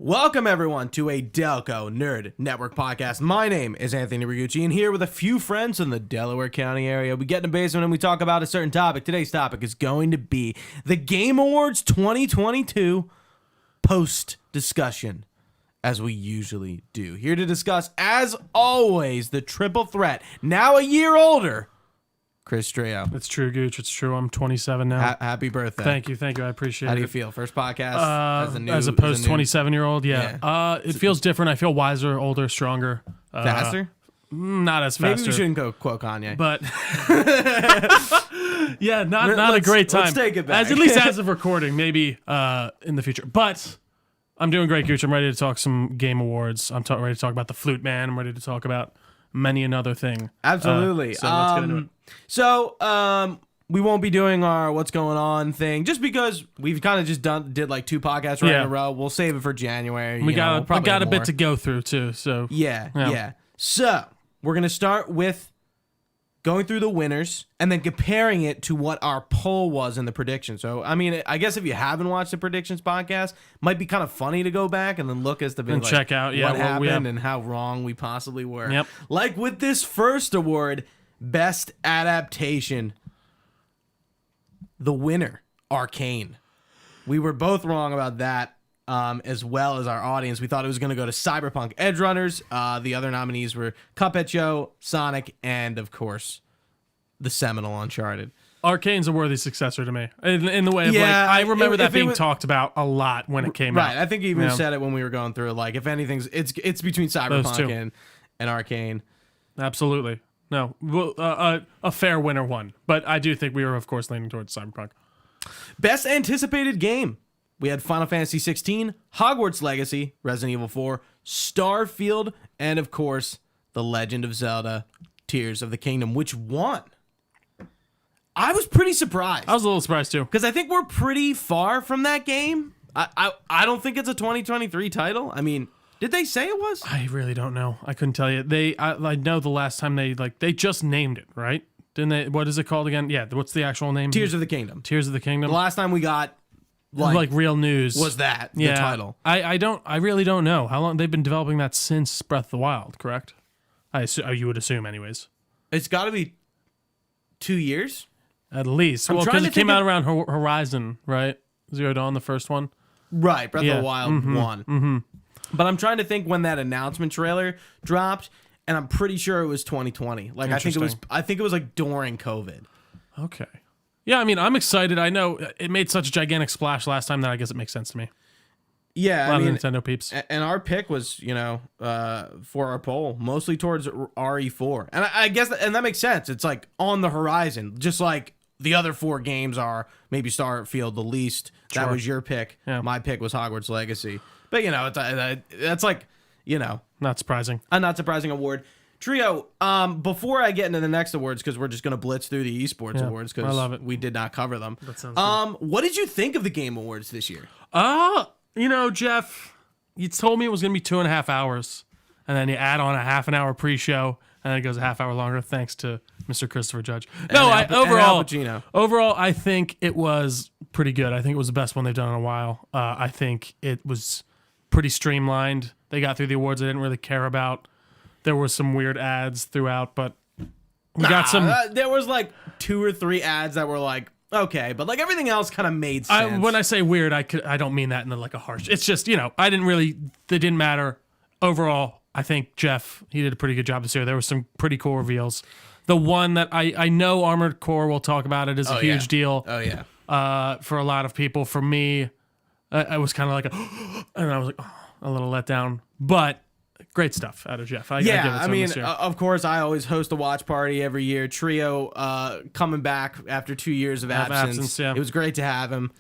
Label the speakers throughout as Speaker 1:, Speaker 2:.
Speaker 1: Welcome, everyone, to a Delco Nerd Network podcast. My name is Anthony Ragucci, and here with a few friends in the Delaware County area, we get in the basement and we talk about a certain topic. Today's topic is going to be the Game Awards 2022 post-discussion, as we usually do. Here to discuss, as always, the triple threat, now a year older, Chris Trio.
Speaker 2: It's true, Gooch. It's true. I'm 27 now.
Speaker 1: Happy birthday.
Speaker 2: Thank you. I appreciate it.
Speaker 1: How do you feel? First podcast
Speaker 2: as a post 27-year-old? Yeah. It feels different. I feel wiser, older, stronger.
Speaker 1: Faster?
Speaker 2: Not as faster.
Speaker 1: Maybe we shouldn't go quote Kanye.
Speaker 2: But yeah, not a great time.
Speaker 1: Let's take it back.
Speaker 2: At least as of recording, maybe in the future. But I'm doing great, Gooch. I'm ready to talk some Game Awards. I'm ready to talk about the Flute Man. I'm ready to talk about many another thing.
Speaker 1: Absolutely.
Speaker 2: So let's get into it.
Speaker 1: So we won't be doing our what's going on thing just because we've kind of just did like two podcasts in a row. We'll save it for January.
Speaker 2: We got a bit to go through too. So
Speaker 1: yeah. So we're gonna start with going through the winners and then comparing it to what our poll was in the prediction. So I mean, I guess if you haven't watched the predictions podcast, it might be kind of funny to go back and then look as the
Speaker 2: and check out
Speaker 1: what happened and how wrong we possibly were.
Speaker 2: Yep.
Speaker 1: Like with this first award, Best Adaptation, the winner, Arcane. We were both wrong about that, as well as our audience. We thought it was going to go to Cyberpunk Edgerunners. The other nominees were Cuphead Show, Sonic, and, of course, the seminal Uncharted.
Speaker 2: Arcane's a worthy successor to me. In the way of, I remember that being talked about a lot when it came out.
Speaker 1: Right, I think you even said it when we were going through it. Like, if anything's, it's between Cyberpunk and Arcane.
Speaker 2: Absolutely. No, a fair winner won. But I do think we were, of course, leaning towards Cyberpunk.
Speaker 1: Best anticipated game. We had Final Fantasy 16, Hogwarts Legacy, Resident Evil 4, Starfield, and, of course, The Legend of Zelda, Tears of the Kingdom, which won. I was pretty surprised.
Speaker 2: I was a little surprised, too.
Speaker 1: Because I think we're pretty far from that game. I don't think it's a 2023 title. I mean, did they say it was?
Speaker 2: I really don't know. I couldn't tell you. I know the last time they just named it, right? Didn't they? What is it called again? Yeah, what's the actual name?
Speaker 1: Tears of the Kingdom.
Speaker 2: Tears of the Kingdom.
Speaker 1: The last time we got
Speaker 2: like real news
Speaker 1: was that the title.
Speaker 2: I really don't know how long they've been developing that since Breath of the Wild, correct? You would assume anyways.
Speaker 1: It's got to be 2 years
Speaker 2: at least. Well, because it came out around Horizon, right? Zero Dawn, the first one.
Speaker 1: Right, Breath of the Wild 1. Mm-hmm. But I'm trying to think when that announcement trailer dropped, and I'm pretty sure it was 2020. Like I think it was like during COVID.
Speaker 2: Okay. Yeah, I mean, I'm excited. I know it made such a gigantic splash last time that I guess it makes sense to me.
Speaker 1: Yeah,
Speaker 2: a lot of Nintendo peeps.
Speaker 1: And our pick was, for our poll, mostly towards RE4. And I guess that makes sense. It's like on the horizon, just like the other four games are. Maybe Starfield the least. Sure. That was your pick. Yeah. My pick was Hogwarts Legacy. But, that's like,
Speaker 2: not surprising.
Speaker 1: A not surprising award. Trio, before I get into the next awards, because we're just going to blitz through the esports awards, because we did not cover them.
Speaker 2: That sounds good.
Speaker 1: What did you think of the Game Awards this year?
Speaker 2: Jeff, you told me it was going to be 2.5 hours, and then you add on a half an hour pre-show, and then it goes a half hour longer, thanks to Mr. Christopher Judge. Overall, I think it was pretty good. I think it was the best one they've done in a while. I think it was pretty streamlined. They got through the awards I didn't really care about. There were some weird ads throughout, but we got some.
Speaker 1: There was like 2 or 3 ads that were like, okay, but like everything else kind of made sense.
Speaker 2: When I say weird, I don't mean that in like a harsh. It's just, they didn't matter. Overall, I think Jeff, he did a pretty good job this year. There were some pretty cool reveals. The one that I know Armored Core will talk about it is a huge deal.
Speaker 1: Oh yeah.
Speaker 2: For a lot of people. For me, I was kind of like and I was like, a little let down, but great stuff out of Jeff. I mean,
Speaker 1: of course, I always host a watch party every year. Trio coming back after 2 years of absence.
Speaker 2: Yeah.
Speaker 1: It was great to have him.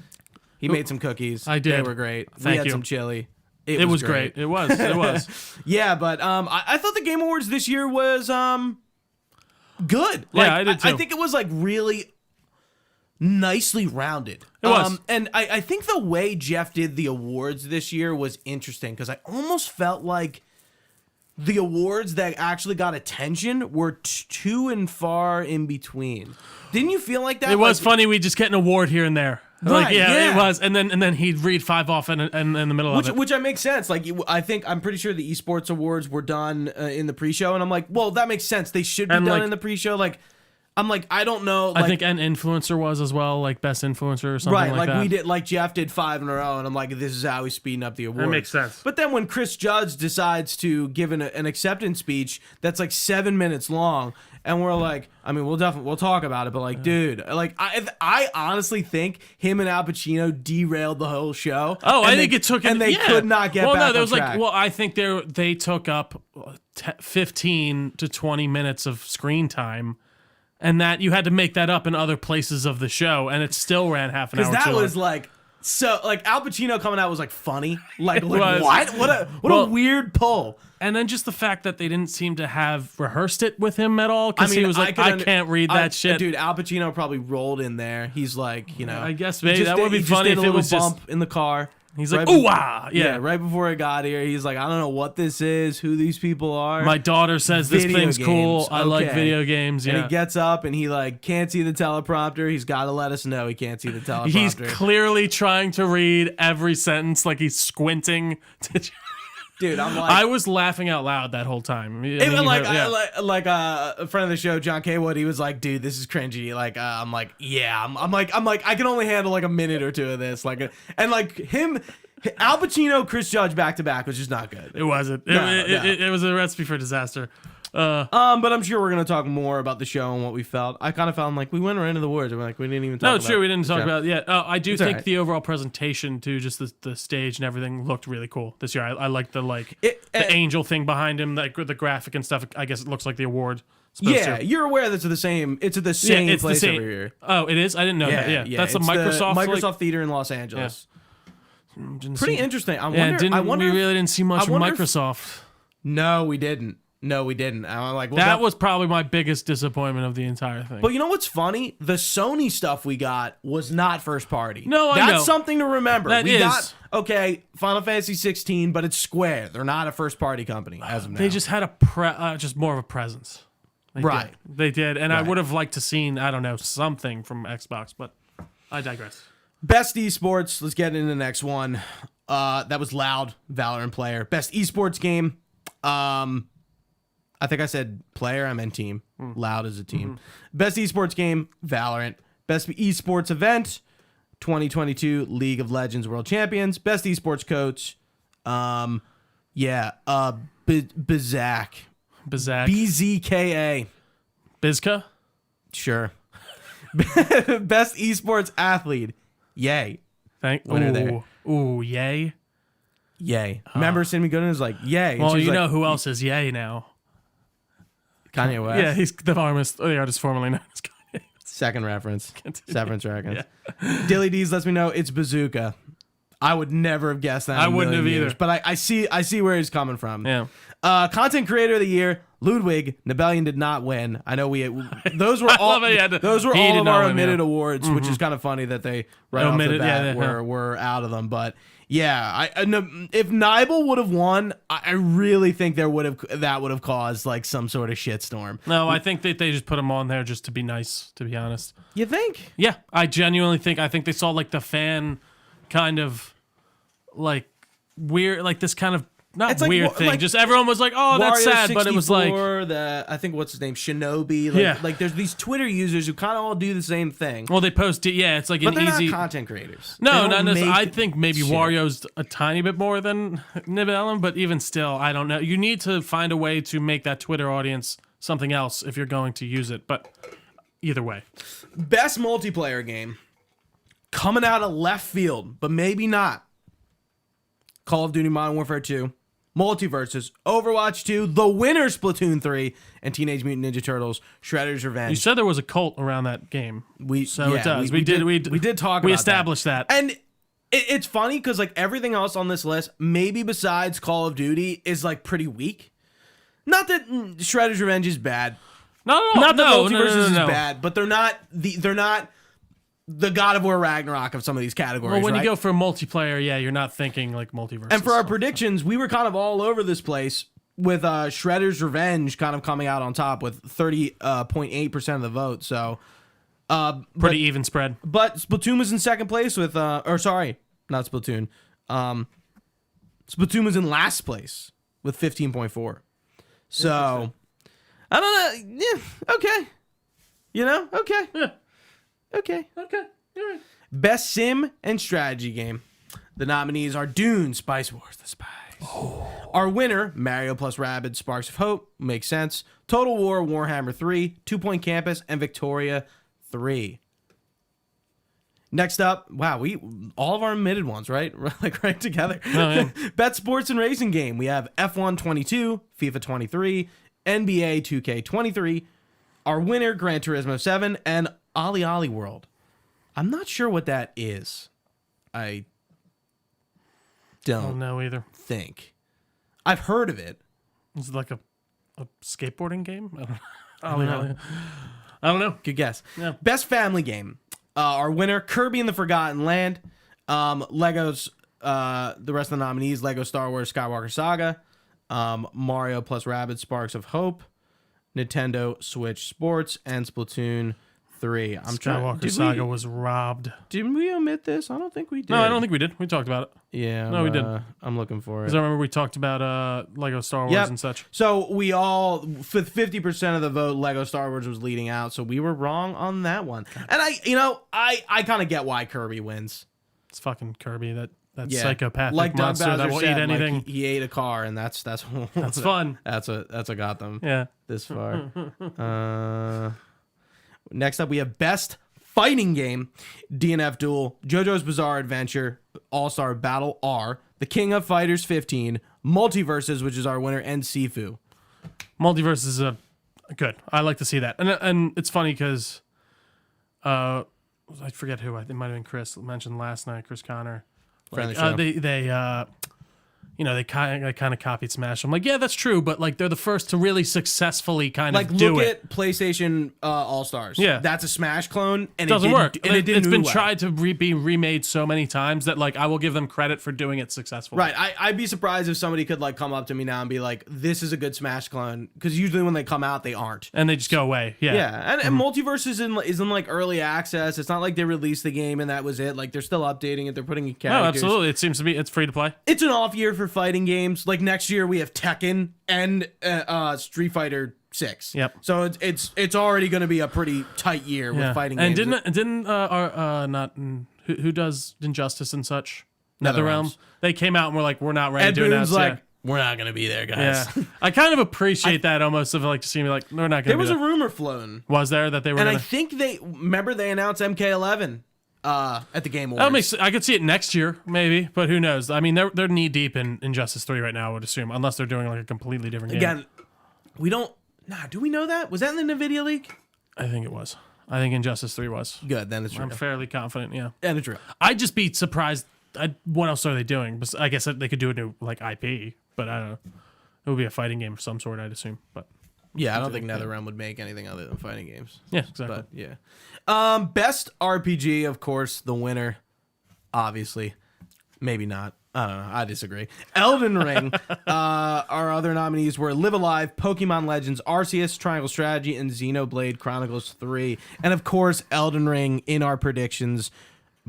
Speaker 1: He made some cookies.
Speaker 2: I did.
Speaker 1: They were great.
Speaker 2: We
Speaker 1: had some chili.
Speaker 2: It was great. It was.
Speaker 1: Yeah, but I thought the Game Awards this year was good.
Speaker 2: Yeah, I did too.
Speaker 1: I think it was like really nicely rounded.
Speaker 2: It was.
Speaker 1: And I think the way Jeff did the awards this year was interesting because I almost felt like the awards that actually got attention were too and far in between. Didn't you feel like that?
Speaker 2: It was funny. We just get an award here and there. Like, it was. And then he'd read 5 off in the middle of it.
Speaker 1: Which makes sense. Like, I'm pretty sure the esports awards were done in the pre-show, and I'm like, well, that makes sense. They should be done in the pre-show. Like, I'm like, I don't know. Like,
Speaker 2: I think an influencer was as well, like best influencer or something like that.
Speaker 1: Right, like we did, like Jeff did 5 in a row, and I'm like, this is how he's speeding up the awards.
Speaker 2: That makes sense.
Speaker 1: But then when Chris Judge decides to give an acceptance speech that's like 7 minutes long, and we're like, I mean, we'll talk about it, but like, dude, like I honestly think him and Al Pacino derailed the whole show.
Speaker 2: Oh, I think it took,
Speaker 1: and they could not get back
Speaker 2: no, there
Speaker 1: on
Speaker 2: was
Speaker 1: track.
Speaker 2: like, well, I think they took up 15 to 20 minutes of screen time. And that you had to make that up in other places of the show, and it still ran half an hour.
Speaker 1: Because that was like, so like Al Pacino coming out was like funny. Like what? What a weird pull.
Speaker 2: And then just the fact that they didn't seem to have rehearsed it with him at all, because he was like, I can't read that shit.
Speaker 1: Dude, Al Pacino probably rolled in there. He's like, you know,
Speaker 2: I guess maybe that would be funny if it was
Speaker 1: bump
Speaker 2: just
Speaker 1: in the car.
Speaker 2: He's like, ooh, ah, yeah.
Speaker 1: Right before I got here, he's like, I don't know what this is, who these people are.
Speaker 2: My daughter says this thing's cool. I like video games. Yeah.
Speaker 1: And he gets up and he like can't see the teleprompter. He's got to let us know he can't see the teleprompter.
Speaker 2: He's clearly trying to read every sentence, like he's squinting.
Speaker 1: Dude, I'm like,
Speaker 2: I was laughing out loud that whole time.
Speaker 1: Like a friend of the show, John K. Wood, he was like, dude, this is cringy. Like, I'm like, yeah, I'm like, I can only handle like a minute or two of this. Like, and like him, Al Pacino, Chris Judge back to back was just not good.
Speaker 2: It wasn't. It was a recipe for disaster.
Speaker 1: But I'm sure we're gonna talk more about the show and what we felt. I kind of felt like we went right into the words. We're like, we didn't even talk about.
Speaker 2: No, true, we didn't talk about it yet. I do think
Speaker 1: right.
Speaker 2: the overall presentation too, just the stage and everything looked really cool this year. I like the angel thing behind him, like the graphic and stuff. I guess it looks like the award.
Speaker 1: You're aware that's the same. It's at the same place over here.
Speaker 2: Oh, it is. I didn't know that. Yeah, that's a
Speaker 1: Microsoft Theater in Los Angeles. Yeah. Pretty interesting. I wonder.
Speaker 2: We really didn't see much from Microsoft.
Speaker 1: No, we didn't. I'm like, well,
Speaker 2: that was probably my biggest disappointment of the entire thing.
Speaker 1: But you know what's funny? The Sony stuff we got was not first party.
Speaker 2: No, I know.
Speaker 1: That's something to remember.
Speaker 2: We
Speaker 1: got Final Fantasy 16, but it's Square. They're not a first party company as of now.
Speaker 2: They just had just more of a presence. They did, and I would have liked to seen, I don't know, something from Xbox, but I digress.
Speaker 1: Best esports. Let's get into the next one. That was Loud, Valorant player. Best esports game. I think I said player. I meant team. Loud is a team. Best esports game, Valorant. Best esports event, 2022 League of Legends World Champions. Best esports coach, Bizak. BZKA.
Speaker 2: Bizka?
Speaker 1: Sure. Best esports athlete, Yay. Winner there.
Speaker 2: Ooh, Yay.
Speaker 1: Yay. Remember Cindy Gooden was like, Yay.
Speaker 2: Well, you know who else is Yay now?
Speaker 1: Kanye West.
Speaker 2: Yeah, he's the artist formerly known as Kanye.
Speaker 1: Second reference. Severance reference. Yeah. Dilly D's lets me know it's Bazooka. I would never have guessed that.
Speaker 2: I wouldn't have
Speaker 1: years,
Speaker 2: either.
Speaker 1: But I see where he's coming from.
Speaker 2: Yeah.
Speaker 1: Content creator of the year, Ludwig. Nebellion did not win. I know those were all of our omitted awards, which is kind of funny that they off the bat were out of them. But yeah, if Nibel would have won, I really think that would have caused like some sort of shitstorm.
Speaker 2: No, I think that they just put him on there just to be nice, to be honest.
Speaker 1: You think?
Speaker 2: Yeah, I genuinely think. I think they saw like the fan kind of like weird, like this kind of not weird thing. Just everyone was like, "Oh, that's sad," but it was like
Speaker 1: I think what's his name, Shinobi. Like there's these Twitter users who kind of all do the same thing.
Speaker 2: Well, they post it. Yeah, it's like
Speaker 1: but
Speaker 2: an
Speaker 1: they're
Speaker 2: easy
Speaker 1: not content creators.
Speaker 2: No, not necessarily. I think maybe Wario's a tiny bit more than Nebellion, but even still, I don't know. You need to find a way to make that Twitter audience something else if you're going to use it. But either way,
Speaker 1: best multiplayer game coming out of left field, but maybe not. Call of Duty Modern Warfare 2. Multiverses, Overwatch 2, the winner Splatoon 3, and Teenage Mutant Ninja Turtles, Shredder's Revenge.
Speaker 2: You said there was a cult around that game.
Speaker 1: It
Speaker 2: does.
Speaker 1: We did talk about
Speaker 2: We established that.
Speaker 1: And it's funny because like everything else on this list, maybe besides Call of Duty, is like pretty weak. Not that Shredder's Revenge is bad.
Speaker 2: Not
Speaker 1: that Multiverses is bad, but they're not the God of War Ragnarok of some of these categories.
Speaker 2: Well, when you go for multiplayer, you're not thinking like multiverse.
Speaker 1: And for our predictions, we were kind of all over this place with Shredder's Revenge kind of coming out on top with 30.8% of the vote. So
Speaker 2: Pretty even spread.
Speaker 1: But Splatoon was in second place with, or sorry, not Splatoon. Splatoon was in last place with 15.4. So, I don't know. Yeah, okay. You know, okay.
Speaker 2: Yeah.
Speaker 1: Okay.
Speaker 2: Okay. All right.
Speaker 1: Best sim and strategy game. The nominees are Dune, Spice Wars, The Spice. Oh. Our winner, Mario plus Rabbids, Sparks of Hope, makes sense. Total War, Warhammer 3, 2 Point Campus, and Victoria 3. Next up, wow, we all of our omitted ones, right? Like right together.
Speaker 2: Oh, yeah.
Speaker 1: Best sports and racing game. We have F1 22, FIFA 23, NBA 2K 23. Our winner, Gran Turismo 7, and Ollie Ollie World. I'm not sure what that is. I don't
Speaker 2: know either.
Speaker 1: think. I've heard of it.
Speaker 2: Is it like a skateboarding game? I don't know. I don't know.
Speaker 1: Good guess.
Speaker 2: Yeah.
Speaker 1: Best family game. Our winner, Kirby and the Forgotten Land. Legos, the rest of the nominees, Lego Star Wars Skywalker Saga. Mario plus Rabbids Sparks of Hope. Nintendo Switch Sports, and Splatoon 3.
Speaker 2: Skywalker Saga was robbed.
Speaker 1: Didn't we omit this? I don't think we did.
Speaker 2: No, I don't think we did. We talked about it.
Speaker 1: Yeah.
Speaker 2: No, we didn't.
Speaker 1: I'm looking for it.
Speaker 2: Because I remember we talked about Lego Star Wars and such.
Speaker 1: So we all, with 50% of the vote, Lego Star Wars was leading out. So we were wrong on that one. And I kind of get why Kirby wins.
Speaker 2: It's fucking Kirby, that psychopathic
Speaker 1: like
Speaker 2: monster
Speaker 1: Doug Bowser
Speaker 2: that will
Speaker 1: said,
Speaker 2: eat anything.
Speaker 1: Like he ate a car, and that's
Speaker 2: That's fun.
Speaker 1: That's what got them.
Speaker 2: Yeah.
Speaker 1: This far. Next up, we have Best Fighting Game, DNF Duel, JoJo's Bizarre Adventure, All-Star Battle R, The King of Fighters 15, Multiverses, which is our winner, and Sifu.
Speaker 2: Multiverse is good. I like to see that. And it's funny because I forget who. I think it might have been Chris mentioned last night, Chris Connor.
Speaker 1: Like,
Speaker 2: they kind of copied Smash. I'm like, yeah, that's true, but like they're the first to really successfully kind of do it.
Speaker 1: Look at PlayStation All Stars.
Speaker 2: Yeah,
Speaker 1: that's a Smash clone, and
Speaker 2: it doesn't work.
Speaker 1: And it's
Speaker 2: been tried to be remade so many times that like I will give them credit for doing it successfully.
Speaker 1: Right. I'd be surprised if somebody could like come up to me now and be like, "This is a good Smash clone," because usually when they come out, they aren't,
Speaker 2: and they just go away. Yeah.
Speaker 1: Yeah. And Multiverse is in like early access. It's not like they released the game and that was it. Like they're still updating it. They're putting in characters.
Speaker 2: No, absolutely. It seems to be. It's free to play.
Speaker 1: It's an off year for fighting games. Like next year we have Tekken and Street Fighter 6.
Speaker 2: Yep.
Speaker 1: So it's already going to be a pretty tight year with fighting games.
Speaker 2: And didn't who does Injustice and such? NetherRealm. They came out and were like, we're not ready to announce.
Speaker 1: Like, we're not going to be there, guys.
Speaker 2: Yeah. I kind of appreciate that almost of like to see me like we're not going to.
Speaker 1: There was a rumor flown.
Speaker 2: Was there that they were?
Speaker 1: And I think they announced MK11. At the Game Awards.
Speaker 2: That makes, I could see it next year, maybe, but who knows? I mean, they're knee deep in Injustice 3 right now, I would assume, unless they're doing like a completely different game.
Speaker 1: Again, we don't. Nah, do we know that? Was that in the NVIDIA leak?
Speaker 2: I think it was. I think Injustice 3 was.
Speaker 1: Good, then it's true.
Speaker 2: I'm fairly confident, yeah.
Speaker 1: And it's true.
Speaker 2: I'd just be surprised. What else are they doing? I guess they could do a new like IP, but I don't know. It would be a fighting game of some sort, I'd assume. But
Speaker 1: yeah, I don't think NetherRealm would make anything other than fighting games.
Speaker 2: Yeah, exactly.
Speaker 1: But yeah. Best RPG, of course, the winner, obviously. Maybe not. I don't know. I disagree. Elden Ring. Our other nominees were Live Alive, Pokemon Legends, Arceus, Triangle Strategy, and Xenoblade Chronicles 3. And of course, Elden Ring, in our predictions,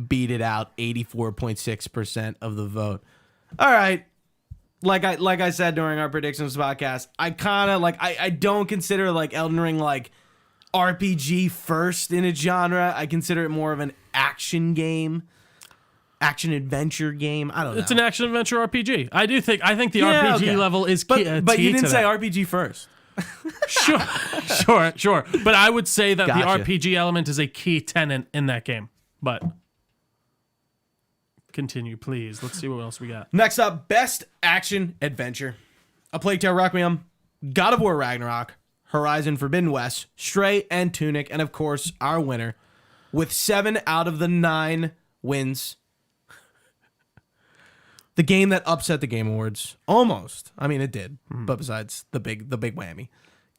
Speaker 1: beat it out 84.6% of the vote. All right. Like I said during our predictions podcast, I kind of like I don't consider like Elden Ring like RPG first in its genre. I consider it more of an action game, action adventure game. I don't know.
Speaker 2: It's an action adventure RPG. I think the RPG level is key.
Speaker 1: But you didn't say RPG first.
Speaker 2: Sure. But I would say that the RPG element is a key tenet in that game. But continue, please. Let's see what else we got.
Speaker 1: Next up, Best Action Adventure. A Plague Tale Requiem, God of War Ragnarok, Horizon Forbidden West, Stray, and Tunic, and of course, our winner, with 7 out of the 9 wins. The game that upset the Game Awards. Almost. I mean, it did. But besides the big whammy.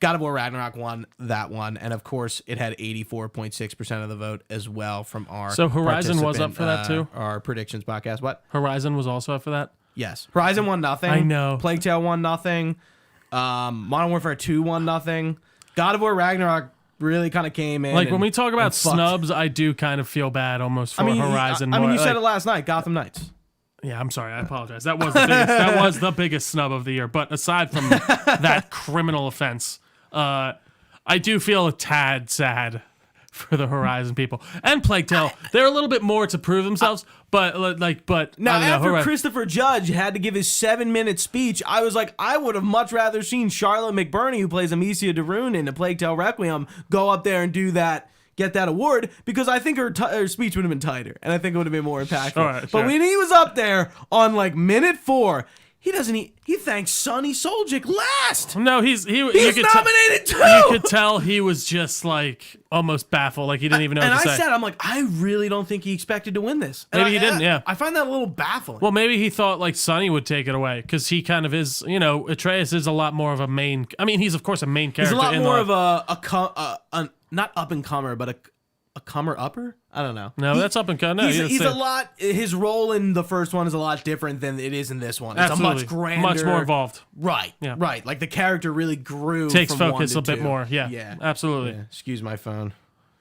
Speaker 1: God of War Ragnarok won that one, and of course, it had 84.6% of the vote as well from our.
Speaker 2: So Horizon was up for that too.
Speaker 1: Our predictions podcast. What?
Speaker 2: Horizon was also up for that.
Speaker 1: Yes, Horizon won nothing.
Speaker 2: I know.
Speaker 1: Plague Tale won nothing. Modern Warfare 2 won nothing. God of War Ragnarok really kind of came in.
Speaker 2: Like when we talk about
Speaker 1: and fucked.
Speaker 2: snubs, I do kind of feel bad almost for Horizon.
Speaker 1: I mean,
Speaker 2: more.
Speaker 1: you said
Speaker 2: Like,
Speaker 1: it last night, Gotham Knights.
Speaker 2: Yeah, I'm sorry. I apologize. That was the biggest, that was the biggest snub of the year. But aside from that criminal offense, I do feel a tad sad for the Horizon people and Plague Tale. They're a little bit more to prove themselves, but
Speaker 1: Now,
Speaker 2: I don't know,
Speaker 1: after Christopher Judge had to give his 7-minute speech, I was like, I would have much rather seen Charlotte McBurney, who plays Amicia Darun in A Plague Tale Requiem, go up there and do that. Get that award, because I think her speech would have been tighter and I think it would have been more impactful.
Speaker 2: Sure.
Speaker 1: But when he was up there on like minute 4, he thanks Sonny Soljic last.
Speaker 2: No, he's
Speaker 1: nominated too.
Speaker 2: You could tell he was just like almost baffled, like he didn't even know what to say.
Speaker 1: I'm like, I really don't think he expected to win this.
Speaker 2: Maybe he didn't. Yeah,
Speaker 1: I find that a little baffling.
Speaker 2: Well, maybe he thought like Sonny would take it away because he kind of is. Atreus is a lot more of a main. I mean, he's of course a main character.
Speaker 1: He's a lot more of a not up and comer, but a comer upper. I don't know.
Speaker 2: No, that's up and coming. No,
Speaker 1: he's a lot. His role in the first one is a lot different than it is in this one. It's
Speaker 2: Absolutely.
Speaker 1: a much grander,
Speaker 2: much more involved.
Speaker 1: Right.
Speaker 2: Yeah.
Speaker 1: Right. Like the character really grew.
Speaker 2: Takes
Speaker 1: from
Speaker 2: focus
Speaker 1: 1 to
Speaker 2: a bit
Speaker 1: 2.
Speaker 2: more. Yeah.
Speaker 1: Yeah.
Speaker 2: Absolutely.
Speaker 1: Yeah. Excuse my phone.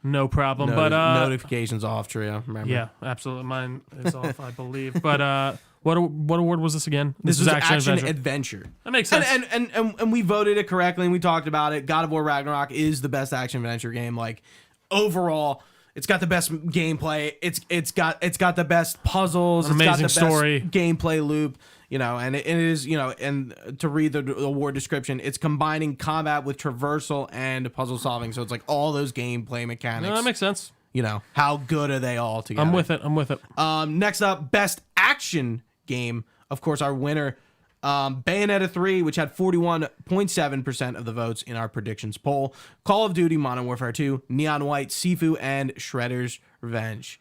Speaker 2: No problem.
Speaker 1: Notifications off, Trio. Remember?
Speaker 2: Yeah, absolutely. Mine is off, I believe. But what award was this again?
Speaker 1: This was action adventure.
Speaker 2: That makes sense.
Speaker 1: And we voted it correctly, and we talked about it. God of War Ragnarok is the best action adventure game. Like overall, it's got the best gameplay. It's got the best puzzles.
Speaker 2: An amazing
Speaker 1: it's got the
Speaker 2: story.
Speaker 1: best gameplay loop. And it is, and to read the award description, it's combining combat with traversal and puzzle solving. So it's like all those gameplay mechanics.
Speaker 2: No, that makes sense.
Speaker 1: How good are they all together?
Speaker 2: I'm with it.
Speaker 1: Next up, best action game. Of course, our winner, Bayonetta 3, which had 41.7% of the votes in our predictions poll. Call of Duty Modern Warfare 2, Neon White, Sifu, and Shredder's Revenge.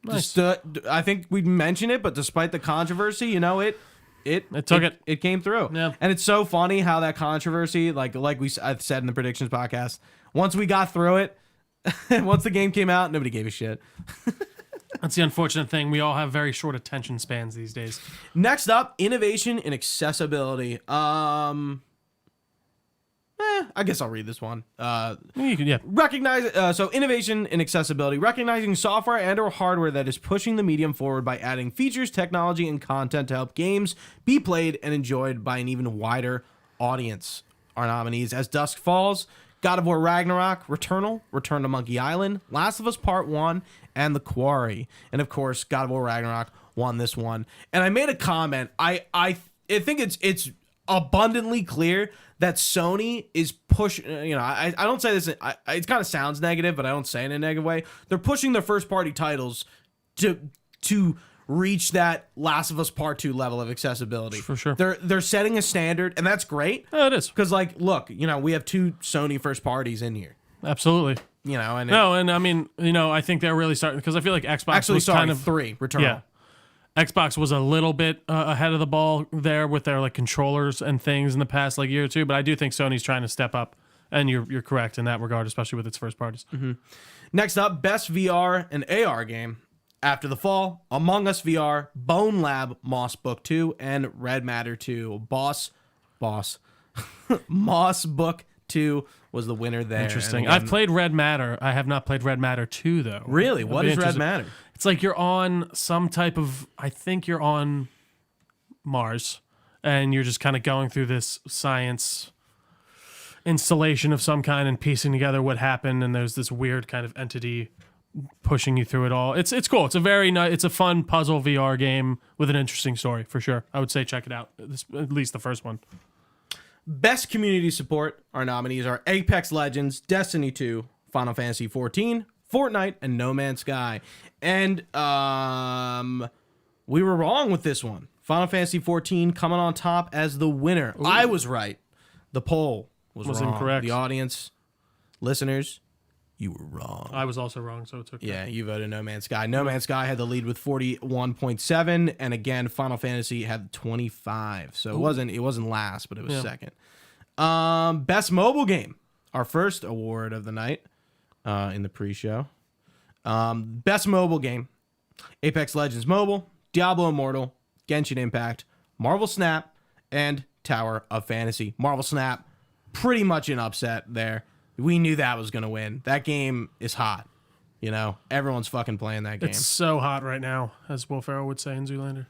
Speaker 2: Nice.
Speaker 1: I think we mentioned it, but despite the controversy, it came through.
Speaker 2: Yeah.
Speaker 1: And it's so funny how that controversy, I said in the predictions podcast, once we got through it, once the game came out, nobody gave a shit.
Speaker 2: That's the unfortunate thing. We all have very short attention spans these days.
Speaker 1: Next up, innovation and accessibility. I guess I'll read this one. Recognize so innovation and accessibility, recognizing software and or hardware that is pushing the medium forward by adding features, technology, and content to help games be played and enjoyed by an even wider audience. Our nominees: As Dusk Falls, God of War Ragnarok, Returnal, Return to Monkey Island, Last of Us Part 1, and The Quarry. And of course, God of War Ragnarok won this one. And I made a comment. I think it's abundantly clear that Sony is pushing, I don't say this, it kind of sounds negative, but I don't say it in a negative way. They're pushing their first party titles to reach that Last of Us Part 2 level of accessibility.
Speaker 2: For sure.
Speaker 1: They're setting a standard, and that's great.
Speaker 2: Oh, it is.
Speaker 1: Because, look, we have 2 Sony first parties in here.
Speaker 2: Absolutely. I think they're really starting, because I feel like Xbox was kind of
Speaker 1: 3, Returnal.
Speaker 2: Yeah. Xbox was a little bit ahead of the ball there with their controllers and things in the past year or two, but I do think Sony's trying to step up, and you're correct in that regard, especially with its first parties.
Speaker 1: Mm-hmm. Next up, best VR and AR game. After the Fall, Among Us VR, Bone Lab, Moss Book 2, and Red Matter 2. Moss Book 2 was the winner there.
Speaker 2: Interesting.
Speaker 1: Again,
Speaker 2: I've played Red Matter. I have not played Red Matter 2, though.
Speaker 1: Really? What is Red Matter?
Speaker 2: It's like you're on some type of, I think you're on Mars, and you're just kind of going through this science installation of some kind and piecing together what happened, and there's this weird kind of entity pushing you through it all. It's cool. It's a very nice, it's a fun puzzle VR game with an interesting story, for sure. I would say check it out, at least the first one.
Speaker 1: Best community support. Our nominees are Apex Legends, Destiny 2, Final Fantasy 14, Fortnite, and No Man's Sky. And we were wrong with this one. Final Fantasy 14 coming on top as the winner. Ooh. I was right. The poll was wrong.
Speaker 2: Incorrect.
Speaker 1: The audience, listeners, you were wrong.
Speaker 2: I was also wrong, so it's okay.
Speaker 1: Yeah, you voted No Man's Sky. No Man's Sky had the lead with 41.7, and again, Final Fantasy had 25. So it wasn't last, but it was second. Best mobile game. Our first award of the night in the pre-show. Best mobile game. Apex Legends Mobile, Diablo Immortal, Genshin Impact, Marvel Snap, and Tower of Fantasy. Marvel Snap, pretty much an upset there. We knew that was going to win. That game is hot. You know, everyone's fucking playing that game.
Speaker 2: It's so hot right now, as Will Ferrell would say in Zoolander.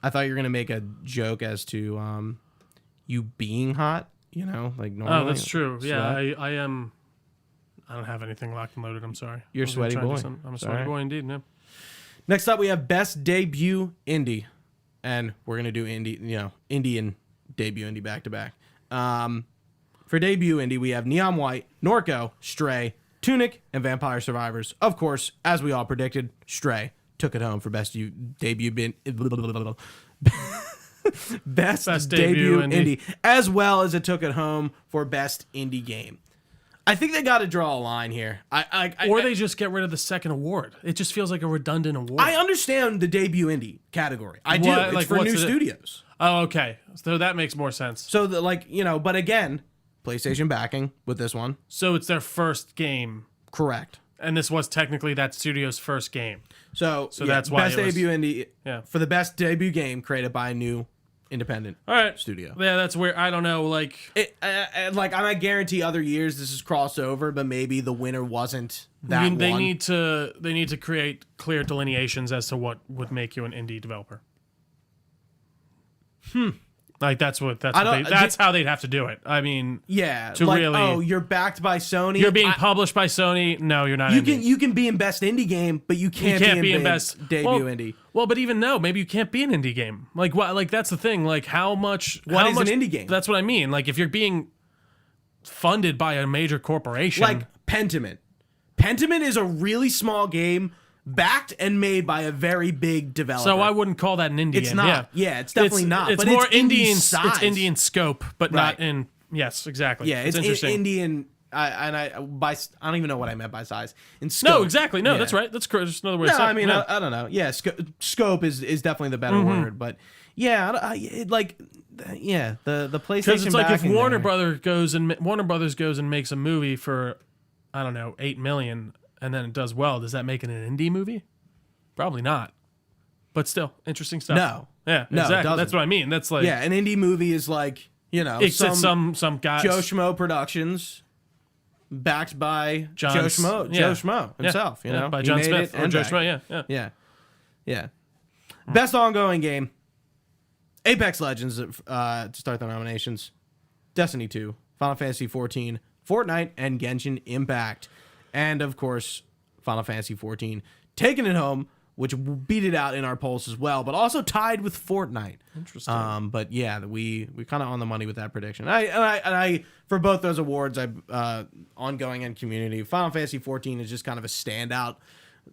Speaker 1: I thought you were going to make a joke as to you being hot, you know, like normally.
Speaker 2: Oh, that's true.
Speaker 1: Sweat.
Speaker 2: Yeah, I am. I don't have anything locked and loaded. I'm sorry.
Speaker 1: You're a sweaty boy.
Speaker 2: I'm a sweaty boy indeed. Yeah.
Speaker 1: Next up, we have Best Debut Indie. And we're going to do indie, you know, indie and debut indie back to back. For debut indie, we have Neon White, Norco, Stray, Tunic, and Vampire Survivors. Of course, as we all predicted, Stray took it home for best debut best debut indie, as well as it took it home for best indie game. I think they got to draw a line here.
Speaker 2: Or they just get rid of the second award. It just feels like a redundant award.
Speaker 1: I understand the debut indie category. I do. It's like, for new studios.
Speaker 2: Oh, okay. So that makes more sense.
Speaker 1: So, but again, PlayStation backing with this one.
Speaker 2: So it's their first game.
Speaker 1: Correct.
Speaker 2: And this was technically that studio's first game.
Speaker 1: So
Speaker 2: that's why
Speaker 1: best debut indie.
Speaker 2: Yeah.
Speaker 1: For the best debut game created by a new independent studio.
Speaker 2: Yeah, that's where I don't know. Like,
Speaker 1: I guarantee other years this is crossed over, but maybe the winner wasn't that.
Speaker 2: They need to create clear delineations as to what would make you an indie developer. Like that's how they'd have to do it. I mean,
Speaker 1: yeah, you're backed by Sony.
Speaker 2: You're being published by Sony. No, you're not.
Speaker 1: You can be in best indie game, but you can't be in best debut indie.
Speaker 2: Well, but even no, maybe you can't be an indie game. Like what? Like that's the thing. Like how much?
Speaker 1: What is an indie game?
Speaker 2: That's what I mean. Like if you're being funded by a major corporation,
Speaker 1: like Pentiment. Pentiment is a really small game. Backed and made by a very big developer.
Speaker 2: So I wouldn't call that an indie game.
Speaker 1: It's not. Yeah, it's definitely not.
Speaker 2: It's
Speaker 1: but
Speaker 2: more
Speaker 1: it's
Speaker 2: indie in
Speaker 1: size.
Speaker 2: It's indie in scope, but not in. Yes, exactly.
Speaker 1: Yeah, it's
Speaker 2: interesting.
Speaker 1: Indie in. I don't even know what I meant by size. In scope.
Speaker 2: No, exactly. No, that's right. That's correct. There's another way to say it.
Speaker 1: I mean, I don't know. Yeah, scope is definitely the better word. But yeah, the PlayStation.
Speaker 2: Because it's like if Warner Brothers goes and makes a movie for, I don't know, $8 million, and then it does well. Does that make it an indie movie? Probably not. But still, interesting stuff.
Speaker 1: No.
Speaker 2: Yeah,
Speaker 1: no,
Speaker 2: exactly. That's what I mean. That's like
Speaker 1: an indie movie is like,
Speaker 2: some guy
Speaker 1: Joe Schmo Productions backed by Joe Schmo himself,
Speaker 2: by John Smith or Joe Schmo,
Speaker 1: yeah. Best ongoing game. Apex Legends to start the nominations. Destiny 2, Final Fantasy 14, Fortnite, and Genshin Impact. And of course, Final Fantasy 14 taking it home, which beat it out in our polls as well, but also tied with Fortnite.
Speaker 2: Interesting.
Speaker 1: But yeah, we kind of on the money with that prediction. I for both those awards, ongoing and community, Final Fantasy 14 is just kind of a standout,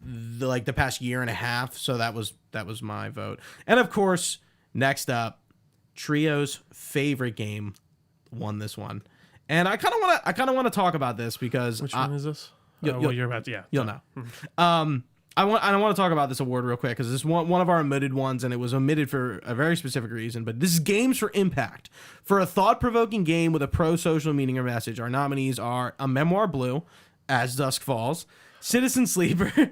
Speaker 1: the past year and a half. So that was my vote. And of course, next up, Trio's favorite game won this one, and I kind of want to talk about this because
Speaker 2: which one is this? You're about to,
Speaker 1: you'll know. I want to talk about this award real quick because this is one of our omitted ones, and it was omitted for a very specific reason. But this is Games for Impact. For a thought-provoking game with a pro-social meaning or message, our nominees are A Memoir Blue, As Dusk Falls, Citizen Sleeper,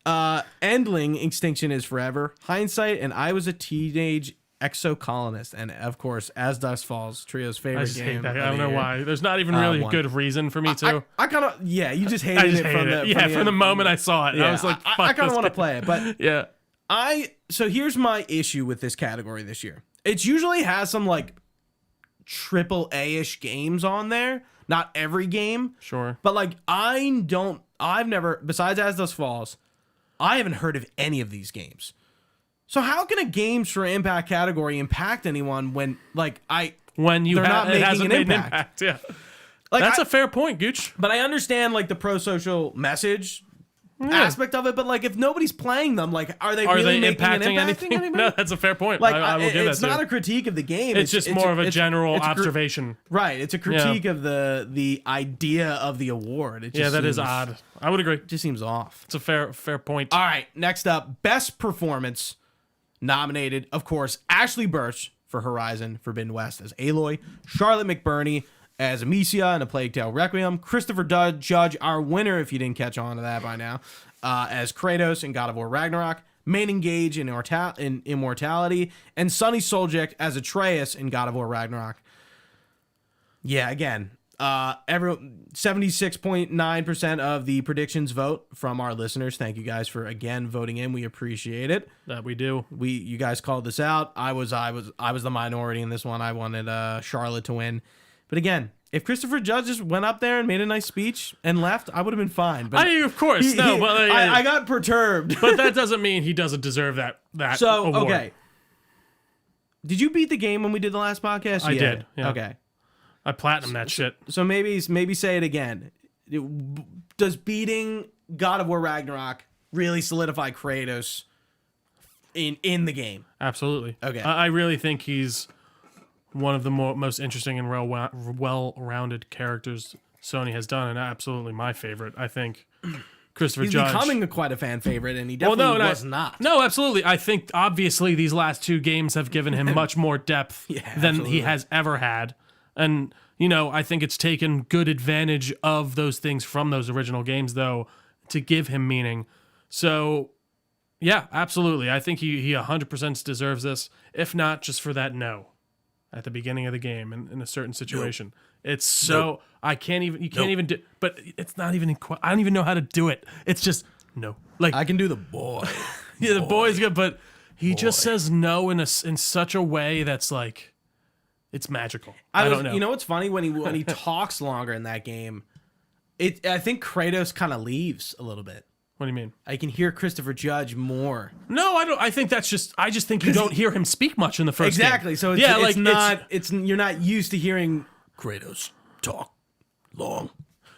Speaker 1: Endling, Extinction is Forever, Hindsight, and I Was a Teenage Exocolonist, and of course, As Dusk Falls, Trio's favorite game.
Speaker 2: I don't know why. There's not even really a good reason for me to.
Speaker 1: I kind of you just hated it
Speaker 2: from the moment I saw it. Yeah, I was like, fuck,
Speaker 1: I kind of want to play it, but
Speaker 2: yeah.
Speaker 1: So here's my issue with this category this year. It usually has some like triple A-ish games on there. Not every game,
Speaker 2: sure,
Speaker 1: but like I've never, besides As Dusk Falls, I haven't heard of any of these games. So how can a Games for Impact category impact anyone when they're not making an impact?
Speaker 2: Yeah, that's a fair point, Gooch.
Speaker 1: But I understand like the pro-social message aspect of it. But like if nobody's playing them, like are they really impacting anything?
Speaker 2: No, that's a fair point.
Speaker 1: Like
Speaker 2: I will give
Speaker 1: it's
Speaker 2: that to
Speaker 1: not
Speaker 2: you.
Speaker 1: a critique of the game.
Speaker 2: It's just more of a general observation.
Speaker 1: Right. It's a critique of the idea of the award. It just
Speaker 2: that is odd. I would agree.
Speaker 1: It just seems off.
Speaker 2: It's a fair point.
Speaker 1: All right. Next up, Best Performance. Nominated, of course, Ashley Burch for Horizon Forbidden West as Aloy, Charlotte McBurney as Amicia in A Plague Tale Requiem, Christopher Judge, our winner, if you didn't catch on to that by now, as Kratos in God of War Ragnarok, Main Gage in Immortality, and Sonny Soljic as Atreus in God of War Ragnarok. Yeah, again, Every 76.9% of the predictions vote from our listeners. Thank you guys for again voting in. We appreciate it.
Speaker 2: That we do.
Speaker 1: You guys called this out. I was the minority in this one. I wanted Charlotte to win. But again, if Christopher Judge just went up there and made a nice speech and left, I would have been fine. But
Speaker 2: of course, but
Speaker 1: I got perturbed.
Speaker 2: But that doesn't mean he doesn't deserve that
Speaker 1: So,
Speaker 2: award.
Speaker 1: okay. Did you beat the game when we did the last podcast?
Speaker 2: I did. Yeah.
Speaker 1: Okay.
Speaker 2: I platinum that shit.
Speaker 1: So maybe say it again. Does beating God of War Ragnarok really solidify Kratos in the game?
Speaker 2: Absolutely.
Speaker 1: Okay.
Speaker 2: I really think he's one of the most interesting and well-rounded characters Sony has done, and absolutely my favorite. I think Christopher
Speaker 1: He's
Speaker 2: Judge
Speaker 1: becoming quite a fan favorite, and he definitely was not.
Speaker 2: No, absolutely. I think obviously these last 2 games have given him much more depth than he has ever had. And, I think it's taken good advantage of those things from those original games, though, to give him meaning. So, yeah, absolutely. I think he 100% deserves this, if not just for that no at the beginning of the game in a certain situation. Nope. It's so... Nope. You can't even do... But it's not even... I don't even know how to do it. It's just... No. Like
Speaker 1: I can do the boy.
Speaker 2: Yeah, the boy's good, but he just says no in such a way that's like... It's magical. I don't know.
Speaker 1: You know what's funny? When he talks longer in that game, I think Kratos kind of leaves a little bit.
Speaker 2: What do you mean?
Speaker 1: I can hear Christopher Judge more.
Speaker 2: No, I don't. I think that's just. I just think you don't hear him speak much in the first game.
Speaker 1: Exactly. So you're not used to hearing Kratos talk long.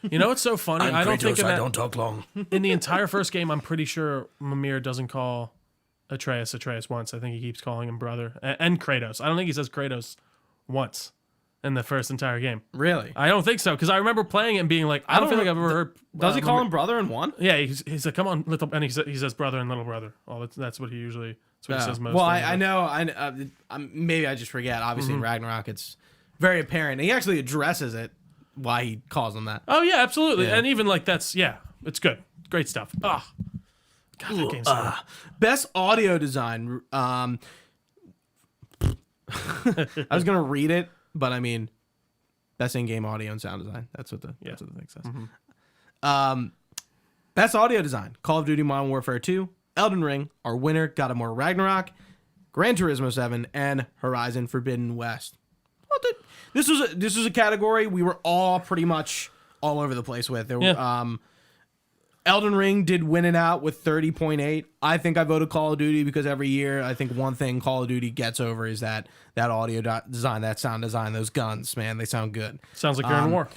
Speaker 2: You know what's so funny? I don't
Speaker 1: don't talk long.
Speaker 2: In the entire first game, I'm pretty sure Mimir doesn't call Atreus once. I think he keeps calling him brother and Kratos. I don't think he says Kratos once in the first entire game.
Speaker 1: Really?
Speaker 2: I don't think so, because I remember playing it and being like, I don't feel like I've ever heard...
Speaker 1: Does he call him brother in one?
Speaker 2: Yeah, he's like, come on, little... And he says brother and little brother. Oh, that's what he usually... That's what he says most.
Speaker 1: Well, I know, maybe I just forget. Obviously, in Ragnarok, it's very apparent. He actually addresses it, why he calls him that.
Speaker 2: Oh, yeah, absolutely. Yeah. And even like that's... Yeah, it's good. Great stuff. God, that game's so good.
Speaker 1: Best audio design... I was gonna read it, but I mean, best in-game audio and sound design. That's what the thing says. Mm-hmm. Best audio design: Call of Duty Modern Warfare 2, Elden Ring, our winner, God of War Ragnarok, Gran Turismo 7, and Horizon Forbidden West. Well, this was a category we were all pretty much all over the place with. Elden Ring did win it out with 30.8. I think I voted Call of Duty because every year I think one thing Call of Duty gets over is that audio design, that sound design, those guns, man, they sound good.
Speaker 2: Sounds like you're in war.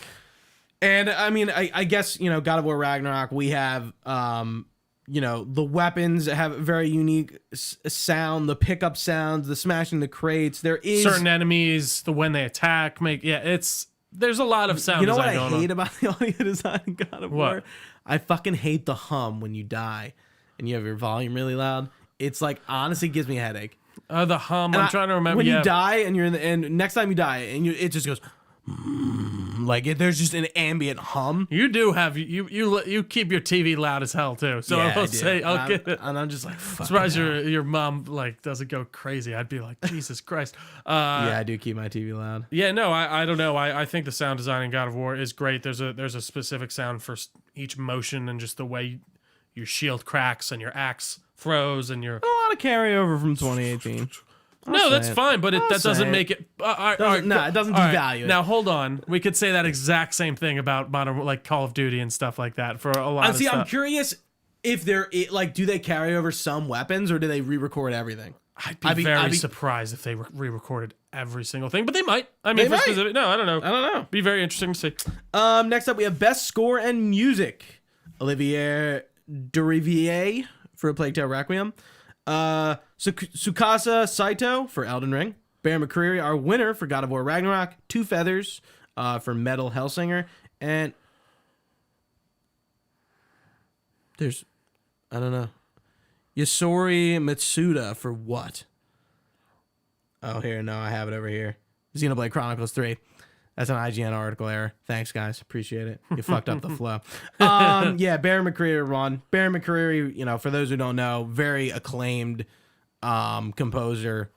Speaker 1: And I mean, I guess, God of War Ragnarok, we have, the weapons have a very unique sound, the pickup sounds, the smashing the crates. There is
Speaker 2: certain enemies, when they attack, there's a lot of sound.
Speaker 1: You know what I hate about the audio design in God of War? I fucking hate the hum when you die and you have your volume really loud. It's like, honestly, gives me a headache.
Speaker 2: The hum. I'm trying to remember.
Speaker 1: When you die and and next time you die and it just goes there's just an ambient hum.
Speaker 2: You do have you keep your TV loud as hell too. So
Speaker 1: yeah,
Speaker 2: I'll say I'll get it.
Speaker 1: And I'm just like,
Speaker 2: surprised your mom doesn't go crazy. I'd be like, Jesus Christ.
Speaker 1: Yeah, I do keep my TV loud.
Speaker 2: Yeah, no, I don't know. I think the sound design in God of War is great. There's a specific sound for each motion and just the way your shield cracks and your axe throws and your...
Speaker 1: A lot of carryover from 2018.
Speaker 2: No, that's fine, but that doesn't make it...
Speaker 1: it doesn't devalue it.
Speaker 2: Now, hold on. We could say that exact same thing about modern, Call of Duty and stuff like that for a lot of stuff.
Speaker 1: I'm curious if do they carry over some weapons or do they re-record everything?
Speaker 2: I'd be very surprised if they re-recorded every single thing, but they might. I mean, specific... No, I don't know. Be very interesting to see.
Speaker 1: Next up, we have Best Score and Music. Olivier Derivier for A Plague Tale Requiem. Tsukasa Saito for Elden Ring. Bear McCreary, our winner for God of War Ragnarok. Two Feathers for Metal Hellsinger. And there's, I don't know, Yasori Mitsuda for what? Oh, here, no, I have it over here. Xenoblade Chronicles 3. That's an IGN article error. Thanks, guys. Appreciate it. You fucked up the flow. Yeah, Bear McCreary won. Bear McCreary, for those who don't know, very acclaimed composer.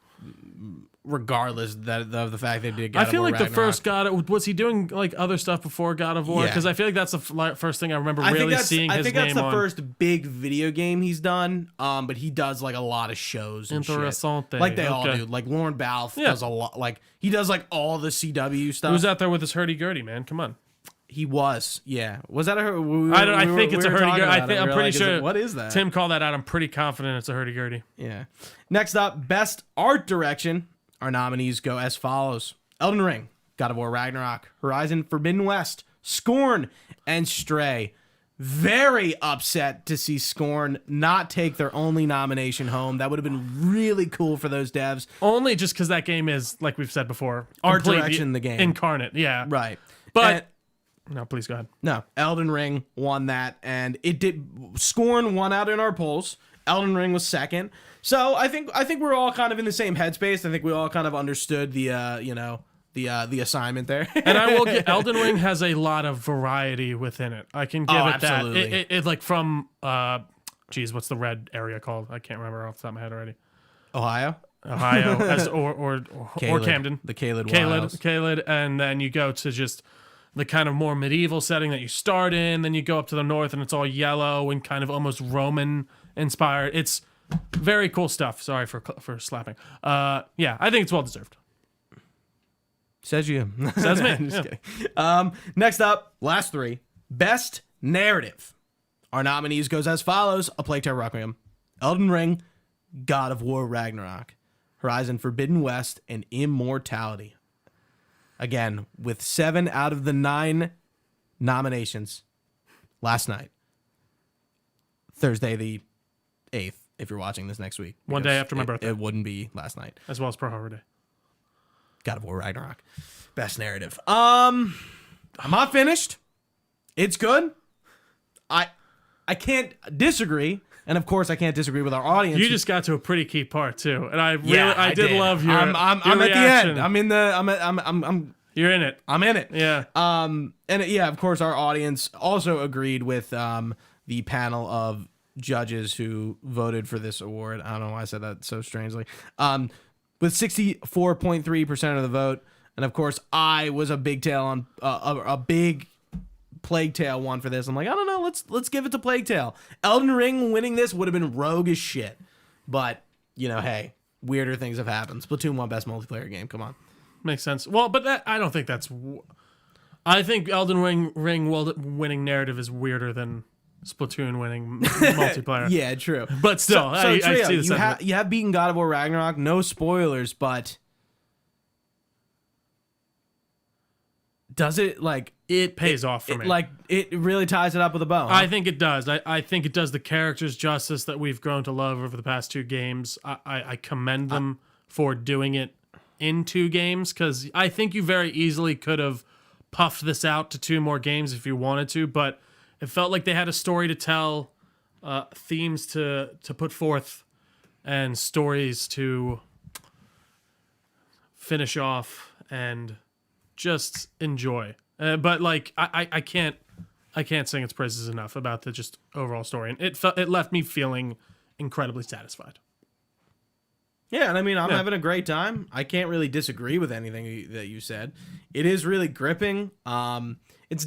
Speaker 1: regardless of the fact they did God
Speaker 2: I
Speaker 1: of
Speaker 2: feel
Speaker 1: War
Speaker 2: like the
Speaker 1: Ragnarok.
Speaker 2: first was he doing like other stuff before God of War?
Speaker 1: Yeah.
Speaker 2: Because I feel like that's the first thing I remember
Speaker 1: I
Speaker 2: really
Speaker 1: think
Speaker 2: seeing his
Speaker 1: that's
Speaker 2: name
Speaker 1: the
Speaker 2: on.
Speaker 1: first big video game he's done. But he does like a lot of shows and shit.
Speaker 2: Interessante.
Speaker 1: Like they all
Speaker 2: Okay.
Speaker 1: do. Like Lauren Balfe
Speaker 2: Yeah.
Speaker 1: does a lot. Like he does like all the CW stuff.
Speaker 2: Who's out there with his hurdy-gurdy, man? Come on.
Speaker 1: He was. Yeah. Was that a?
Speaker 2: I think it's a hurdy-gurdy. I'm pretty sure.
Speaker 1: What is that?
Speaker 2: Tim called that out. I'm pretty confident it's a hurdy-gurdy.
Speaker 1: Yeah. Next up, best art direction. Our nominees go as follows: Elden Ring, God of War Ragnarok, Horizon Forbidden West, Scorn, and Stray. Very upset to see Scorn not take their only nomination home. That would have been really cool for those devs.
Speaker 2: Only just because that game is, like we've said before,
Speaker 1: Art
Speaker 2: completely
Speaker 1: direction, the game.
Speaker 2: incarnate. Yeah.
Speaker 1: Right.
Speaker 2: But no, please go ahead.
Speaker 1: No, Elden Ring won that, and it did. Scorn won out in our polls. Elden Ring was second. So I think we're all kind of in the same headspace. I think we all kind of understood the the assignment there.
Speaker 2: And I will get Elden Ring has a lot of variety within it. I can give it
Speaker 1: absolutely.
Speaker 2: that. It like from what's the red area called? I can't remember off the top of my head already.
Speaker 1: Ohio,
Speaker 2: or
Speaker 1: Caelid,
Speaker 2: Camden.
Speaker 1: the Caelid Wilds.
Speaker 2: Caelid, and then you go to just the kind of more medieval setting that you start in. Then you go up to the north, and it's all yellow and kind of almost Roman inspired. It's very cool stuff. Sorry for slapping. Yeah, I think it's well deserved.
Speaker 1: Says you.
Speaker 2: Says me.
Speaker 1: Just kidding. Next up, last three. Best narrative. Our nominees goes as follows: A Plague Tale Requiem, Elden Ring, God of War Ragnarok, Horizon Forbidden West, and Immortality. Again, with 7 out of the 9 nominations last night. Thursday the 8th, if you're watching this next week.
Speaker 2: One day after my birthday.
Speaker 1: It wouldn't be last night.
Speaker 2: As well as Pearl Harbor Day.
Speaker 1: God of War Ragnarok. Best narrative. I'm not finished. It's good. I can't disagree. And of course I can't disagree with our audience.
Speaker 2: You just got to a pretty key part too. And I did love your
Speaker 1: I'm
Speaker 2: your
Speaker 1: at the
Speaker 2: reaction.
Speaker 1: end. I'm in the
Speaker 2: You're in it.
Speaker 1: I'm in it.
Speaker 2: Yeah.
Speaker 1: And yeah, of course our audience also agreed with the panel of judges who voted for this award. I don't know why I said that so strangely. With 64.3% of the vote, and of course I was a big tail on a big Plague Tale one for this. I'm like, I don't know, let's give it to Plague Tale. Elden Ring winning this would have been rogue as shit, but hey, weirder things have happened. Splatoon won best multiplayer game. Come on,
Speaker 2: Makes sense. Well, but I don't think that's. I think Elden Ring winning narrative is weirder than Splatoon winning multiplayer.
Speaker 1: Yeah, true.
Speaker 2: But still, I
Speaker 1: Trio,
Speaker 2: see the sentiment.
Speaker 1: you have beaten God of War Ragnarok. No spoilers, but does it
Speaker 2: It pays off for me.
Speaker 1: It really ties it up with a bow? Huh?
Speaker 2: I think it does. I think it does the characters justice that we've grown to love over the past 2 games. I commend them for doing it in 2 games, because I think you very easily could have puffed this out to 2 more games if you wanted to, but it felt like they had a story to tell, themes to put forth, and stories to finish off and just enjoy. But I can't sing its praises enough about the just overall story, and it left me feeling incredibly satisfied.
Speaker 1: Yeah, and I mean, I'm having a great time. I can't really disagree with anything that you said. It is really gripping. It's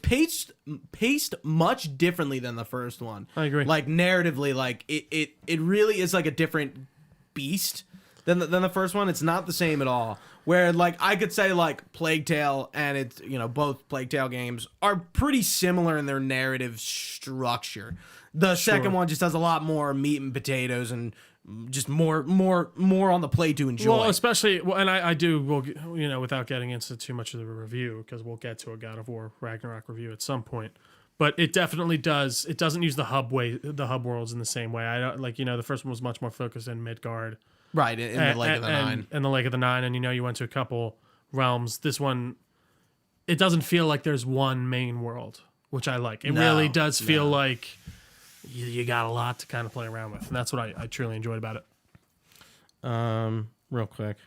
Speaker 1: paced much differently than the first one.
Speaker 2: I agree.
Speaker 1: Narratively, it really is like a different beast than the first one. It's not the same at all. Where I could say Plague Tale and it's both Plague Tale games are pretty similar in their narrative structure. The second one just has a lot more meat and potatoes and just more on the plate to enjoy.
Speaker 2: Well, especially, and I do, without getting into too much of the review, because we'll get to a God of War Ragnarok review at some point. But it definitely does. It doesn't use the hub worlds in the same way. I don't the first one was much more focused in Midgard,
Speaker 1: right? In the Lake of the Nine,
Speaker 2: and the Lake of the Nine, and you went to a couple realms. This one, it doesn't feel like there's one main world, which I like. It really does feel like you got a lot to kind of play around with, and that's what I truly enjoyed about it.
Speaker 1: Real quick,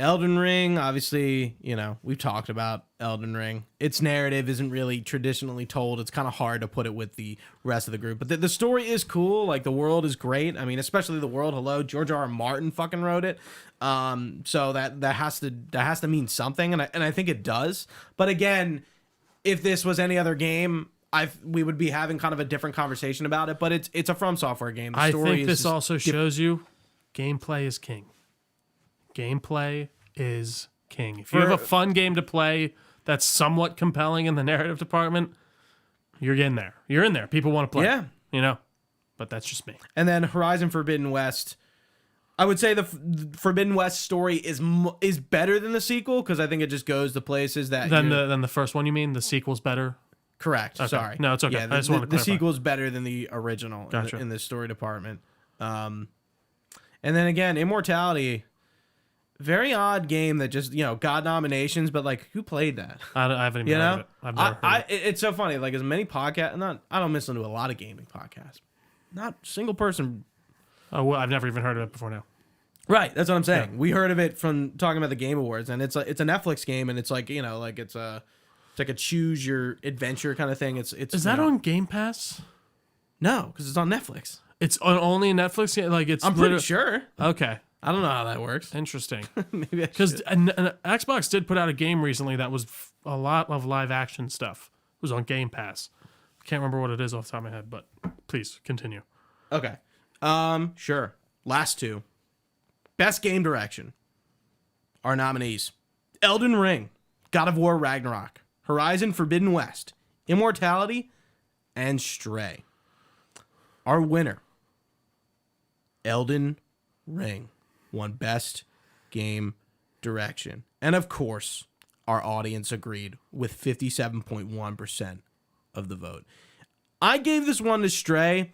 Speaker 1: Elden Ring, obviously, we've talked about Elden Ring. Its narrative isn't really traditionally told. It's kind of hard to put it with the rest of the group. But the story is cool. Like, the world is great. I mean, especially the world. Hello, George R. R. Martin fucking wrote it. So that has to mean something, and I think it does. But again, if this was any other game, we would be having kind of a different conversation about it. But it's a From Software game. The story
Speaker 2: I think
Speaker 1: is
Speaker 2: this also shows you gameplay is king. Gameplay is king. If you have a fun game to play that's somewhat compelling in the narrative department, you're in there. You're in there. People want to play.
Speaker 1: Yeah.
Speaker 2: But that's just me.
Speaker 1: And then Horizon Forbidden West. I would say the Forbidden West story is better than the sequel because I think it just goes to places that
Speaker 2: than the first one. You mean the sequel's better?
Speaker 1: Correct.
Speaker 2: Okay.
Speaker 1: Sorry.
Speaker 2: No, it's okay.
Speaker 1: Yeah,
Speaker 2: I just want to clarify.
Speaker 1: The sequel's better than the original in the story department. And then again, Immortality. Very odd game that just, got nominations, but like, who played that?
Speaker 2: I haven't even heard of it. I've never heard of it.
Speaker 1: It's so funny. Like, as many podcasts, I don't listen to a lot of gaming podcasts. Not a single person.
Speaker 2: Oh, well, I've never even heard of it before now.
Speaker 1: Right. That's what I'm saying. Yeah. We heard of it from talking about the Game Awards, and it's a Netflix game, and it's like, it's like a choose your adventure kind of thing. Is
Speaker 2: that on Game Pass?
Speaker 1: No, because it's on Netflix.
Speaker 2: It's on only Netflix? Like,
Speaker 1: I'm pretty sure.
Speaker 2: Okay.
Speaker 1: I don't know how that works.
Speaker 2: Interesting.
Speaker 1: Maybe
Speaker 2: because Xbox did put out a game recently that was a lot of live action stuff. It was on Game Pass. I can't remember what it is off the top of my head, but please continue.
Speaker 1: Okay. Sure. Last two. Best game direction. Our nominees: Elden Ring, God of War Ragnarok, Horizon Forbidden West, Immortality, and Stray. Our winner: Elden Ring. Won best game direction. And of course, our audience agreed with 57.1% of the vote. I gave this one to Stray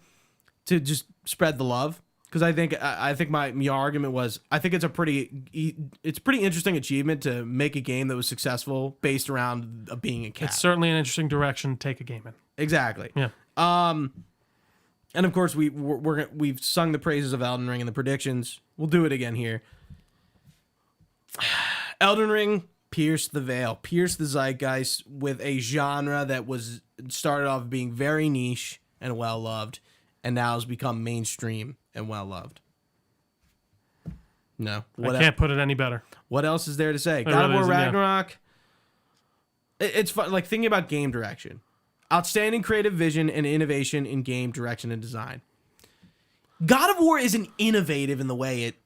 Speaker 1: to just spread the love because I think my argument was I think it's a pretty interesting achievement to make a game that was successful based around being a cat.
Speaker 2: It's certainly an interesting direction to take a game in.
Speaker 1: Exactly.
Speaker 2: Yeah.
Speaker 1: And of course, we've sung the praises of Elden Ring in the predictions. We'll do it again here. Elden Ring pierced the veil, pierced the zeitgeist with a genre that was started off being very niche and well loved, and now has become mainstream and well loved. No,
Speaker 2: I can't put it any better.
Speaker 1: What else is there to say? God of War Ragnarok. It's fun. Like, thinking about game direction. Outstanding creative vision and innovation in game direction and design. God of War isn't innovative in the way it...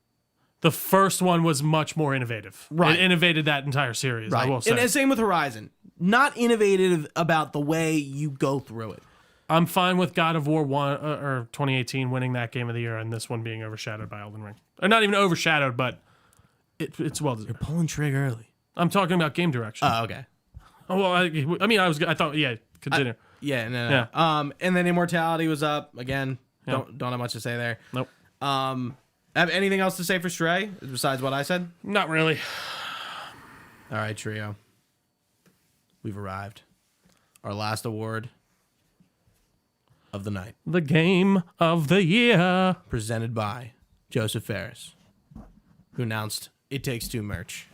Speaker 2: The first one was much more innovative.
Speaker 1: Right.
Speaker 2: It innovated that entire series,
Speaker 1: right.
Speaker 2: I will say.
Speaker 1: And same with Horizon. Not innovative about the way you go through it.
Speaker 2: I'm fine with God of War 1 or 2018 winning that game of the year and this one being overshadowed by Elden Ring. Or not even overshadowed, but it's well deserved.
Speaker 1: You're pulling trigger early.
Speaker 2: I'm talking about game direction.
Speaker 1: Oh, okay.
Speaker 2: Oh, well, I thought, yeah, continue.
Speaker 1: No.
Speaker 2: Yeah.
Speaker 1: And then Immortality was up again.
Speaker 2: Yeah.
Speaker 1: Don't have much to say there.
Speaker 2: Nope.
Speaker 1: Have anything else to say for Stray besides what I said?
Speaker 2: Not really.
Speaker 1: All right, Trio. We've arrived. Our last award of the night.
Speaker 2: The game of the year.
Speaker 1: Presented by Joseph Ferris, who announced It Takes Two merch,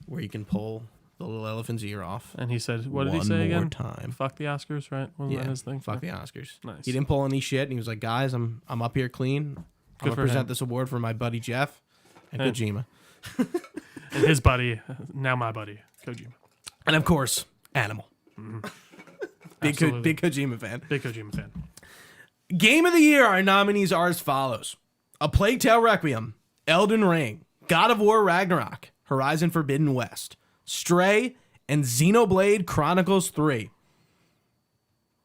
Speaker 1: where you can pull the little elephant's ear off.
Speaker 2: And he said, what did he say again?
Speaker 1: One more time.
Speaker 2: Fuck the Oscars, right? Wasn't that his thing?
Speaker 1: Fuck the Oscars.
Speaker 2: Nice.
Speaker 1: He didn't pull any shit, and he was like, guys, I'm up here clean. I'm going to present this award for my buddy Jeff and Kojima.
Speaker 2: And his buddy, now my buddy, Kojima.
Speaker 1: And of course, Animal.
Speaker 2: Mm-hmm.
Speaker 1: Big Kojima fan.
Speaker 2: Big Kojima fan.
Speaker 1: Game of the year, our nominees are as follows: A Plague Tale Requiem, Elden Ring, God of War Ragnarok, Horizon Forbidden West, Stray, and Xenoblade Chronicles 3.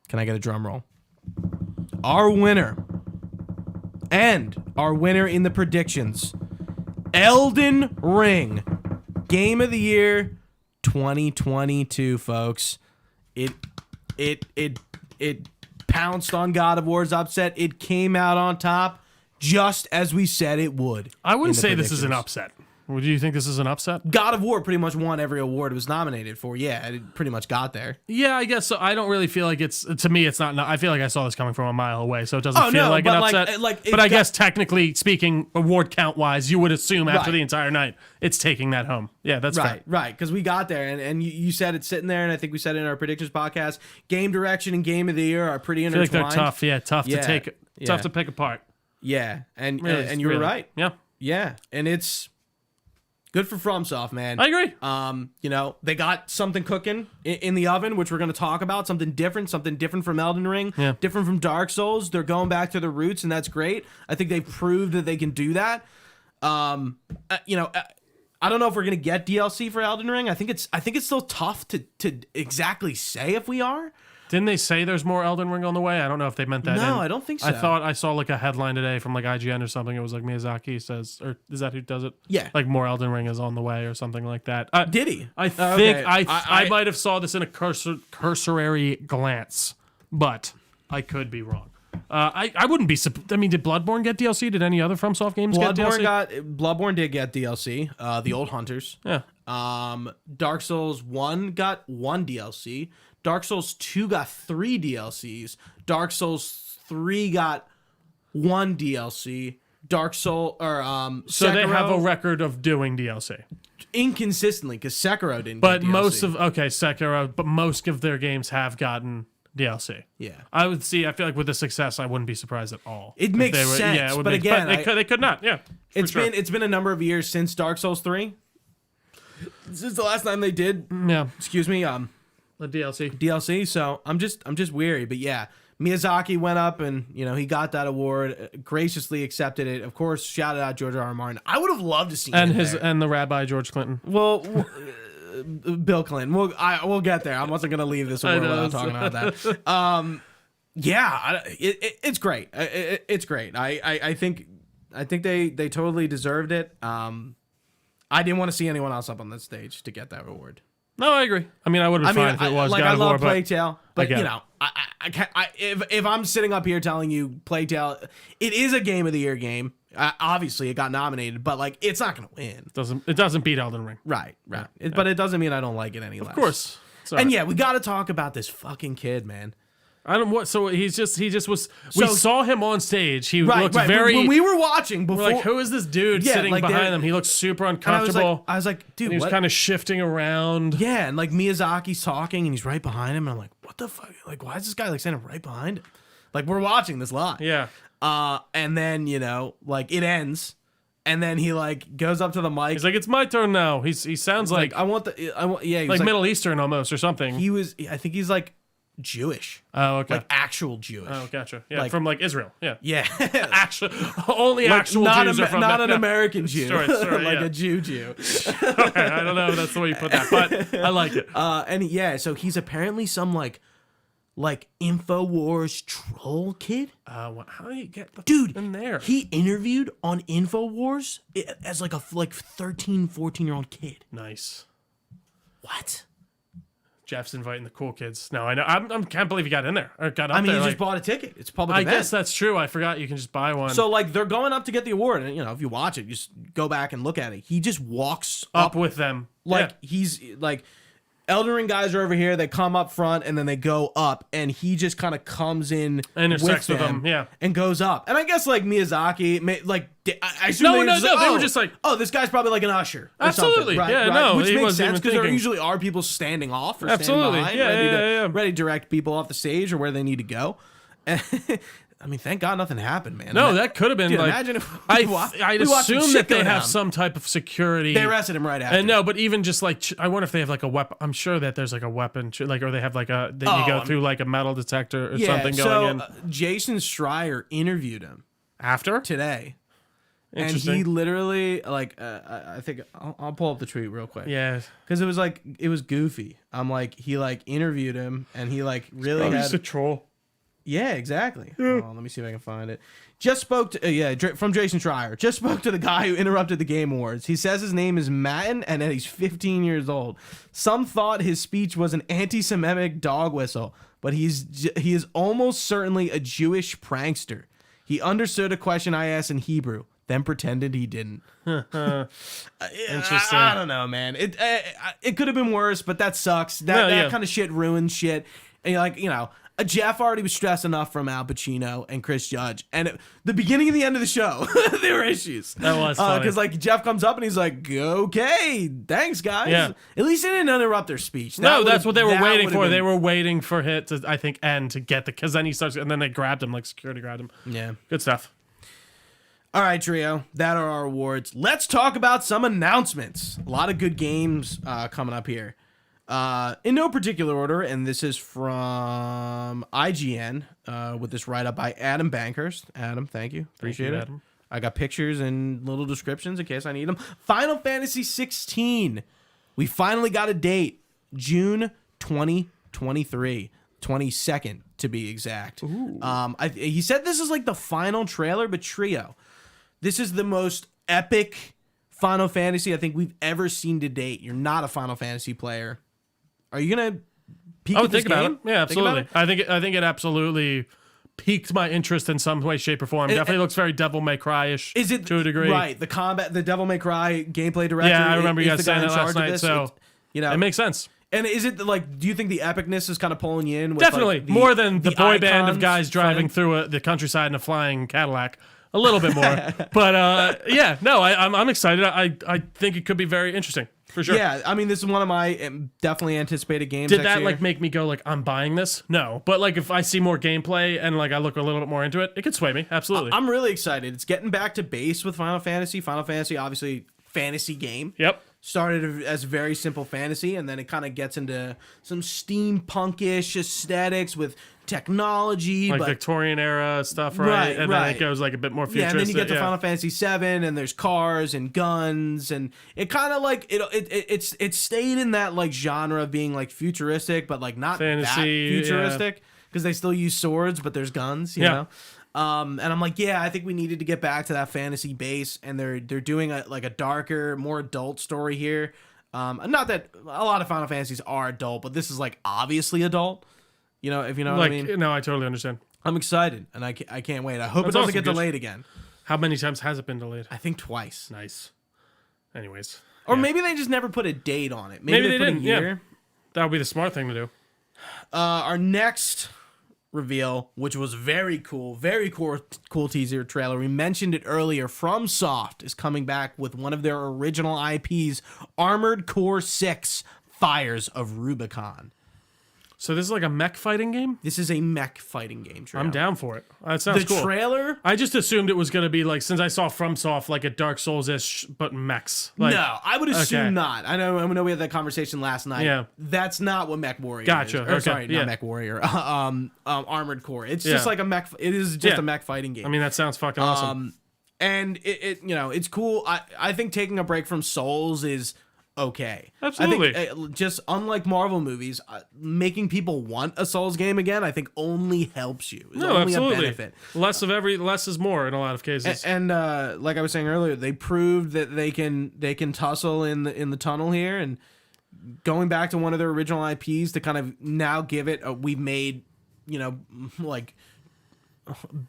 Speaker 1: Can I get a drum roll? Our winner in the predictions, Elden Ring, Game of the Year 2022, folks. It pounced on God of War's upset. It came out on top, just as we said it would.
Speaker 2: I wouldn't say this is an upset. Would you think this is an upset?
Speaker 1: God of War pretty much won every award it was nominated for. Yeah, it pretty much got there.
Speaker 2: Yeah, I guess so. I don't really feel like it's, to me, it's not, I feel like I saw this coming from a mile away, so it doesn't feel like an upset. But I guess technically speaking, award count wise, you would assume after the entire night, it's taking that home. Yeah, that's fair.
Speaker 1: Right, because we got there, and you said it's sitting there, and I think we said it in our predictions podcast. Game direction and game of the year are pretty intertwined.
Speaker 2: I feel like they're tough. Yeah, tough to take, tough to pick apart.
Speaker 1: Yeah, and you were right.
Speaker 2: Yeah.
Speaker 1: Yeah, and it's good for FromSoft, man.
Speaker 2: I agree.
Speaker 1: They got something cooking in the oven, which we're going to talk about. Something different from Elden Ring, different from Dark Souls. They're going back to the roots, and that's great. I think they've proved that they can do that. I don't know if we're going to get DLC for Elden Ring. I think it's still tough to exactly say if we are.
Speaker 2: Didn't they say there's more Elden Ring on the way? I don't know if they meant that.
Speaker 1: No, I don't think so.
Speaker 2: I thought I saw like a headline today from like IGN or something. It was like Miyazaki says, or is that who does it?
Speaker 1: Yeah.
Speaker 2: Like more Elden Ring is on the way or something like that.
Speaker 1: Did he?
Speaker 2: I think I might have saw this in a cursory glance, but I could be wrong. I wouldn't be. I mean, did Bloodborne get DLC? Did any other FromSoft games get DLC?
Speaker 1: Bloodborne did get DLC. The Old Hunters.
Speaker 2: Yeah.
Speaker 1: Dark Souls 1 got 1 DLC. Dark Souls 2 got 3 DLCs. Dark Souls 3 got 1 DLC. So
Speaker 2: Sekiro, they have a record of doing DLC
Speaker 1: inconsistently because Sekiro didn't.
Speaker 2: But
Speaker 1: get DLC.
Speaker 2: Sekiro. But most of their games have gotten DLC.
Speaker 1: Yeah,
Speaker 2: I feel like with the success, I wouldn't be surprised at all.
Speaker 1: It makes sense. Yeah, but again,
Speaker 2: they could not. Yeah,
Speaker 1: it's been a number of years since Dark Souls 3. Since the last time they did.
Speaker 2: Yeah.
Speaker 1: Excuse me.
Speaker 2: The DLC.
Speaker 1: DLC. So I'm just weary, but yeah. Miyazaki went up and, he got that award, graciously accepted it. Of course, shouted out George R. R. Martin. I would have loved to see him
Speaker 2: and the Rabbi George Clinton.
Speaker 1: Well, Bill Clinton. We'll get there. I wasn't going to leave this award without talking about that. It's great. It's great. I think they totally deserved it. I didn't want to see anyone else up on that stage to get that award.
Speaker 2: No, I agree. I mean, I would have been fine if it was God of War.
Speaker 1: I love Plague Tale, but I can't. If I'm sitting up here telling you Plague Tale, it is a Game of the Year game. Obviously, it got nominated, but it's not going to win.
Speaker 2: It doesn't beat Elden Ring.
Speaker 1: Right. But it doesn't mean I don't like it any less.
Speaker 2: Of course.
Speaker 1: Sorry. And we got to talk about this fucking kid, man.
Speaker 2: I don't what. So he just was. We saw him on stage. He looked very.
Speaker 1: When we were watching before,
Speaker 2: we're like, who is this dude sitting behind them? He looks super uncomfortable.
Speaker 1: I was like, dude,
Speaker 2: and he was kind of shifting around.
Speaker 1: Yeah, and Miyazaki's talking, and he's right behind him, and I'm like, what the fuck? Why is this guy standing right behind him? We're watching this live.
Speaker 2: Yeah.
Speaker 1: And then it ends, and then he goes up to the mic.
Speaker 2: He's like, it's my turn now. He sounds like
Speaker 1: I want. Yeah, he was
Speaker 2: Middle Eastern almost or something.
Speaker 1: I think he's Jewish.
Speaker 2: Oh, okay.
Speaker 1: Actual Jewish.
Speaker 2: Oh, gotcha. Yeah, from Israel. Yeah.
Speaker 1: Yeah.
Speaker 2: Only actual Jews are from
Speaker 1: not an American Jew.
Speaker 2: Sorry,
Speaker 1: a Jew.
Speaker 2: Okay, I don't know if that's the way you put that, but I like it.
Speaker 1: So he's apparently some InfoWars troll kid.
Speaker 2: How do you get the
Speaker 1: dude
Speaker 2: in there?
Speaker 1: He interviewed on InfoWars as a 13, 14-year-old kid.
Speaker 2: Nice.
Speaker 1: What?
Speaker 2: Jeff's inviting the cool kids. No, I know. I can't believe he got in there. Or got up there.
Speaker 1: You just bought a ticket. It's a public event.
Speaker 2: I guess that's true. I forgot you can just buy one.
Speaker 1: So they're going up to get the award, and if you watch it, just go back and look at it. He just walks
Speaker 2: up with them.
Speaker 1: He's Elden Ring guys are over here. They come up front and then they go up, and he just kind of comes in,
Speaker 2: intersects with them,
Speaker 1: and goes up. And I guess Miyazaki, I assume
Speaker 2: no, they were just
Speaker 1: oh, this guy's probably an usher.
Speaker 2: Absolutely,
Speaker 1: right,
Speaker 2: yeah,
Speaker 1: right?
Speaker 2: no,
Speaker 1: which makes sense because there usually are people standing off or standing behind, ready to direct people off the stage or where they need to go. I mean, thank God nothing happened, man.
Speaker 2: No, that could have been.
Speaker 1: Dude, imagine if
Speaker 2: I'd assume that they have some type of security.
Speaker 1: They arrested him right after.
Speaker 2: And no, but even just I wonder if they have a weapon. I'm sure that there's a weapon, or they have you go through a metal detector or something going in.
Speaker 1: Jason Schreier interviewed him
Speaker 2: after
Speaker 1: today. And he literally I think I'll pull up the tweet real quick.
Speaker 2: Yeah,
Speaker 1: because it was goofy. He interviewed him and he really had
Speaker 2: just a troll.
Speaker 1: Yeah, exactly. Let me see if I can find it. Just spoke to from Jason Schreier. Just spoke to the guy who interrupted the Game Awards. He says his name is Matten and that he's 15 years old. Some thought his speech was an anti-Semitic dog whistle, but he is almost certainly a Jewish prankster. He understood a question I asked in Hebrew. then pretended he didn't.
Speaker 2: Interesting.
Speaker 1: I don't know, man. It could have been worse, but that sucks. That kind of shit ruins shit. And Jeff already was stressed enough from Al Pacino and Chris Judge, and the beginning and the end of the show, there were issues.
Speaker 2: That was funny.
Speaker 1: Because Jeff comes up and he's like, "Okay, thanks, guys."
Speaker 2: Yeah.
Speaker 1: At least they didn't interrupt their speech.
Speaker 2: No, that's what they were waiting for. They were waiting for it to, I think, end to get because then he starts, and then they grabbed him, like security grabbed him.
Speaker 1: Yeah,
Speaker 2: good stuff.
Speaker 1: All right, Trio, that are our awards. Let's talk about some announcements. A lot of good games coming up here. In no particular order, and this is from IGN with this write-up by Adam Bankhurst. Adam, thank you. Appreciate it. Adam. I got pictures and little descriptions in case I need them. Final Fantasy 16. We finally got a date. June 2023. 22nd, to be exact. He said this is like the final trailer, but Trio, this is the most epic Final Fantasy I think we've ever seen to date. You're not a Final Fantasy player. Are you gonna peek at this
Speaker 2: think about
Speaker 1: game?
Speaker 2: it. Yeah, absolutely. I think it absolutely piqued my interest in some way, shape, or form. Definitely looks very Devil May Cry-ish.
Speaker 1: Is it
Speaker 2: to a degree?
Speaker 1: Right. The combat, the Devil May Cry gameplay director.
Speaker 2: Yeah, I remember you guys saying that last night.
Speaker 1: So
Speaker 2: it makes sense.
Speaker 1: And is it like? Do you think the epicness is kind of pulling you in? With
Speaker 2: Definitely more than the boy band of guys driving
Speaker 1: friend?
Speaker 2: through the countryside in a flying Cadillac. A little bit more, but I'm excited. I think it could be very interesting. For sure.
Speaker 1: Yeah, I mean, this is one of my definitely anticipated games.
Speaker 2: Did that like make me go like I'm buying this? No, but like if I see more gameplay and like I look a little bit more into it, it could sway me. Absolutely.
Speaker 1: I'm really excited. It's getting back to base with Final Fantasy. Final Fantasy, obviously, fantasy game.
Speaker 2: Yep.
Speaker 1: Started as very simple fantasy, and then it kind of gets into some steampunkish aesthetics with technology,
Speaker 2: like
Speaker 1: but
Speaker 2: Victorian era stuff, right? And then it goes like a bit more futuristic.
Speaker 1: Yeah, and then you get to Final Fantasy VII, and there's cars and guns, and it kind of like it stayed in that like genre of being like futuristic, but like not fantasy, that futuristic because they still use swords, but there's guns, you know. And I'm like, I think we needed to get back to that fantasy base, and they're doing a darker, more adult story here. Not that a lot of Final Fantasies are adult, but this is like obviously adult. You know, if you know what I mean.
Speaker 2: No, I totally understand.
Speaker 1: I'm excited, and I can't wait. I hope it doesn't get delayed again.
Speaker 2: How many times has it been delayed?
Speaker 1: I think twice.
Speaker 2: Nice. Anyways.
Speaker 1: Or maybe they just never put a date on it. Maybe they put
Speaker 2: didn't.
Speaker 1: a year.
Speaker 2: Yeah. That would be the smart thing to do.
Speaker 1: Our next reveal, which was very cool teaser trailer. We mentioned it earlier. FromSoft is coming back with one of their original IPs, Armored Core 6: Fires of Rubicon.
Speaker 2: So this is like a mech fighting game?
Speaker 1: This is a mech fighting game.
Speaker 2: I'm down for it. That sounds cool.
Speaker 1: The trailer?
Speaker 2: I just assumed it was going to be like, since I saw FromSoft, like a Dark Souls-ish, but mechs. Like,
Speaker 1: no, I would assume not. I know we had that conversation last night.
Speaker 2: Yeah.
Speaker 1: That's not what Mech Warrior
Speaker 2: Gotcha.
Speaker 1: is. Or, sorry, not Mech Warrior. Armored Core. It's just like a mech. It is just a mech fighting game.
Speaker 2: I mean, that sounds fucking awesome.
Speaker 1: And it's cool. I think taking a break from Souls is okay.
Speaker 2: Absolutely.
Speaker 1: I think, just unlike Marvel movies, making people want a Souls game again, I think only helps you. It's only
Speaker 2: absolutely.
Speaker 1: a benefit.
Speaker 2: Less is more in a lot of cases.
Speaker 1: And like I was saying earlier, they proved that they can tussle in the tunnel here, and going back to one of their original IPs to kind of now give it we've made like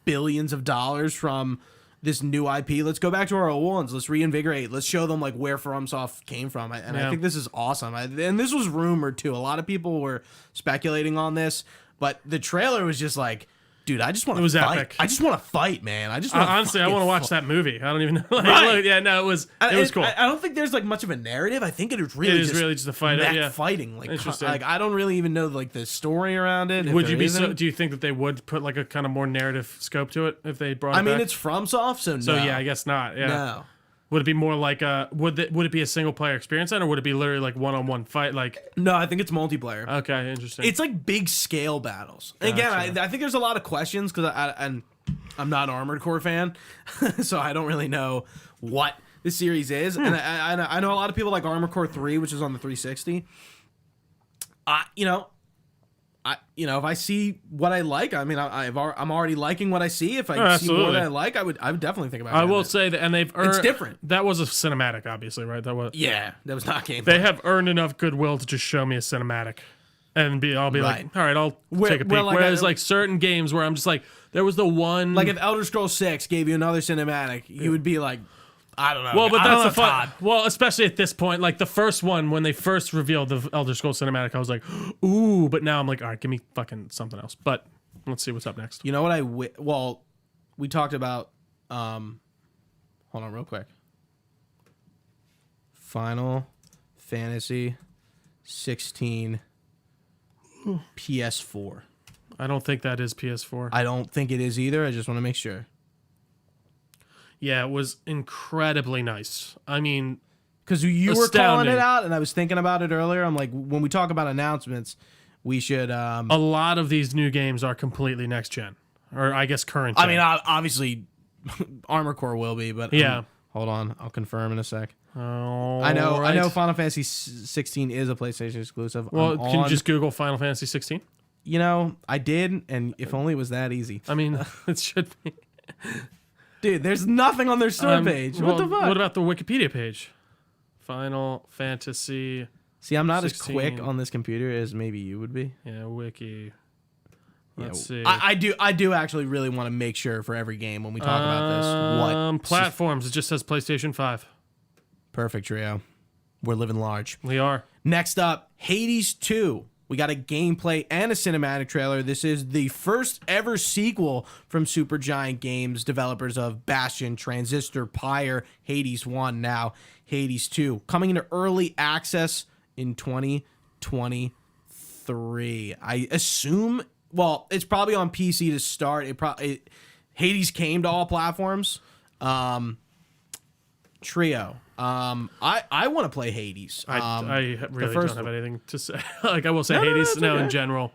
Speaker 1: billions of dollars from this new IP. Let's go back to our old ones. Let's reinvigorate. Let's show them like where FromSoft came from. I think this is awesome. And this was rumored too. A lot of people were speculating on this, but the trailer was just like, dude, I just want to fight.
Speaker 2: Epic.
Speaker 1: I just want to fight, man. I just want
Speaker 2: honestly, I want to watch that movie. I don't even know.
Speaker 1: Right.
Speaker 2: It was cool.
Speaker 1: I don't think there's like much of a narrative. I think it is really just a fight. Fighting. Like,
Speaker 2: interesting.
Speaker 1: Like I don't really even know like the story around it.
Speaker 2: Would you be do you think that they would put like a kind of more narrative scope to it if they brought it back?
Speaker 1: It's FromSoft, so no.
Speaker 2: So yeah, I guess not. Yeah.
Speaker 1: No.
Speaker 2: Would it be more like would it be a single player experience then, or would it be literally like one-on-one fight? Like,
Speaker 1: no, I think it's multiplayer.
Speaker 2: Okay, interesting.
Speaker 1: It's like big scale battles. And again, I think there's a lot of questions because I'm not an Armored Core fan, so I don't really know what the series is. And I know a lot of people like Armored Core 3, which is on the 360. If I see what I like, I mean, I'm already liking what I see. If I see more that I like, I would definitely think about it.
Speaker 2: I will say that, and it's
Speaker 1: different.
Speaker 2: That was a cinematic, obviously, right? That was
Speaker 1: that was not gameplay.
Speaker 2: They have earned enough goodwill to just show me a cinematic. and I'll be
Speaker 1: Right.
Speaker 2: like, all right, I'll take a peek.
Speaker 1: like,
Speaker 2: Whereas like certain games where I'm just like, there was the one
Speaker 1: Like if Elder Scrolls 6 gave you another cinematic, you would be like, I don't know.
Speaker 2: Well, but
Speaker 1: I don't
Speaker 2: that's the
Speaker 1: know,
Speaker 2: fun.
Speaker 1: Todd.
Speaker 2: Well, especially at this point, like the first one when they first revealed the Elder Scrolls Cinematic, I was like, ooh. But now I'm like, all right, give me fucking something else. But let's see what's up next.
Speaker 1: You know what well, we talked about. Hold on, real quick. Final Fantasy 16 PS4.
Speaker 2: I don't think that is PS4.
Speaker 1: I don't think it is either. I just want to make sure.
Speaker 2: Yeah, it was incredibly nice. I mean,
Speaker 1: because you were calling
Speaker 2: astounding.
Speaker 1: it out, and I was thinking about it earlier. I'm like, when we talk about announcements, we should.
Speaker 2: A lot of these new games are completely next gen, or I guess current gen.
Speaker 1: I mean, obviously, Armor Core will be, but
Speaker 2: Yeah.
Speaker 1: Hold on, I'll confirm in a sec.
Speaker 2: All
Speaker 1: I know
Speaker 2: right.
Speaker 1: Final Fantasy 16 is a PlayStation exclusive.
Speaker 2: Well, can you just Google Final Fantasy 16?
Speaker 1: You know, I did, and if only it was that easy.
Speaker 2: I mean, it should be.
Speaker 1: Dude, there's nothing on their store page. What the fuck?
Speaker 2: What about the Wikipedia page? Final Fantasy.
Speaker 1: See, I'm not
Speaker 2: 16.
Speaker 1: as quick on this computer as maybe you would be.
Speaker 2: Yeah, Wiki. Let's see.
Speaker 1: I do actually really want to make sure for every game when we talk about this. What
Speaker 2: platforms? It just says PlayStation 5.
Speaker 1: Perfect trio. We're living large.
Speaker 2: We are.
Speaker 1: Next up, Hades 2. We got a gameplay and a cinematic trailer. This is the first ever sequel from Supergiant Games, developers of Bastion, Transistor, Pyre, Hades 1, now Hades 2. Coming into early access in 2023. I assume, well, it's probably on PC to start. Hades came to all platforms. Trio. I want to play Hades.
Speaker 2: I really don't have anything to say. Like I will say Hades
Speaker 1: no,
Speaker 2: in general.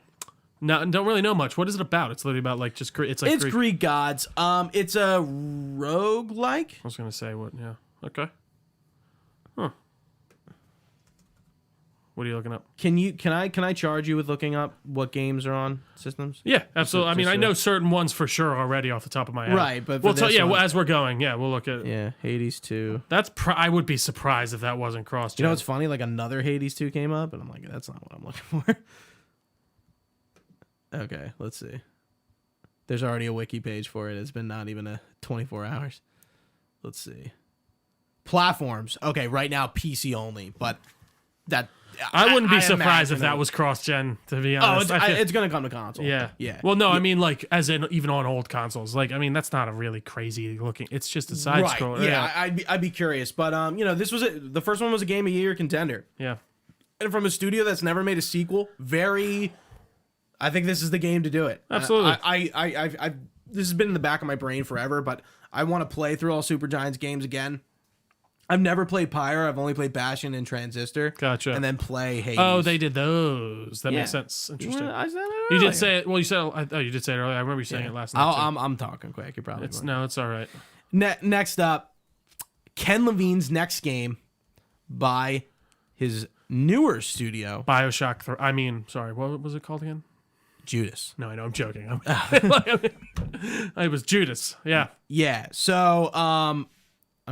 Speaker 2: No, don't really know much. What is it about? It's literally about like just it's like
Speaker 1: it's Greek gods. It's a roguelike.
Speaker 2: I was gonna say what? Yeah. Okay. Huh. What are you looking up?
Speaker 1: Can I charge you with looking up what games are on systems?
Speaker 2: Yeah, absolutely. I mean, I know certain ones for sure already off the top of my head.
Speaker 1: Right, but
Speaker 2: we'll tell. Yeah, well, as we're going, we'll look at.
Speaker 1: Yeah, Hades 2.
Speaker 2: That's. I would be surprised if that wasn't crossed.
Speaker 1: You know what's funny? Like another Hades 2 came up, and I'm like, that's not what I'm looking for. Okay, let's see. There's already a wiki page for it. It's been not even a 24 hours. Let's see. Platforms. Okay, right now PC only, but that.
Speaker 2: I wouldn't be surprised if that was cross-gen, to be honest.
Speaker 1: It's going to come to console.
Speaker 2: Yeah.
Speaker 1: Yeah.
Speaker 2: Well, no, I mean, like, as in even on old consoles. Like, I mean, that's not a really crazy looking. It's just a side scroller.
Speaker 1: Yeah, I'd be curious. But, this was the first one was a Game of the Year contender.
Speaker 2: Yeah.
Speaker 1: And from a studio that's never made a sequel, I think this is the game to do it.
Speaker 2: Absolutely.
Speaker 1: This has been in the back of my brain forever, but I want to play through all Supergiant's games again. I've never played Pyre. I've only played Bastion and Transistor.
Speaker 2: Gotcha.
Speaker 1: And then play Hades.
Speaker 2: Oh, they did those. That makes sense. Interesting.
Speaker 1: I said it
Speaker 2: You did
Speaker 1: earlier.
Speaker 2: say it. Well, you said. Oh, you did say it earlier. I remember you saying it last night.
Speaker 1: I'm talking quick. You're probably
Speaker 2: It's all right.
Speaker 1: Next up, Ken Levine's next game by his newer studio,
Speaker 2: BioShock. I mean, sorry. What was it called again?
Speaker 1: Judas.
Speaker 2: No, I know. I'm joking. It was Judas. Yeah.
Speaker 1: Yeah. So, I'm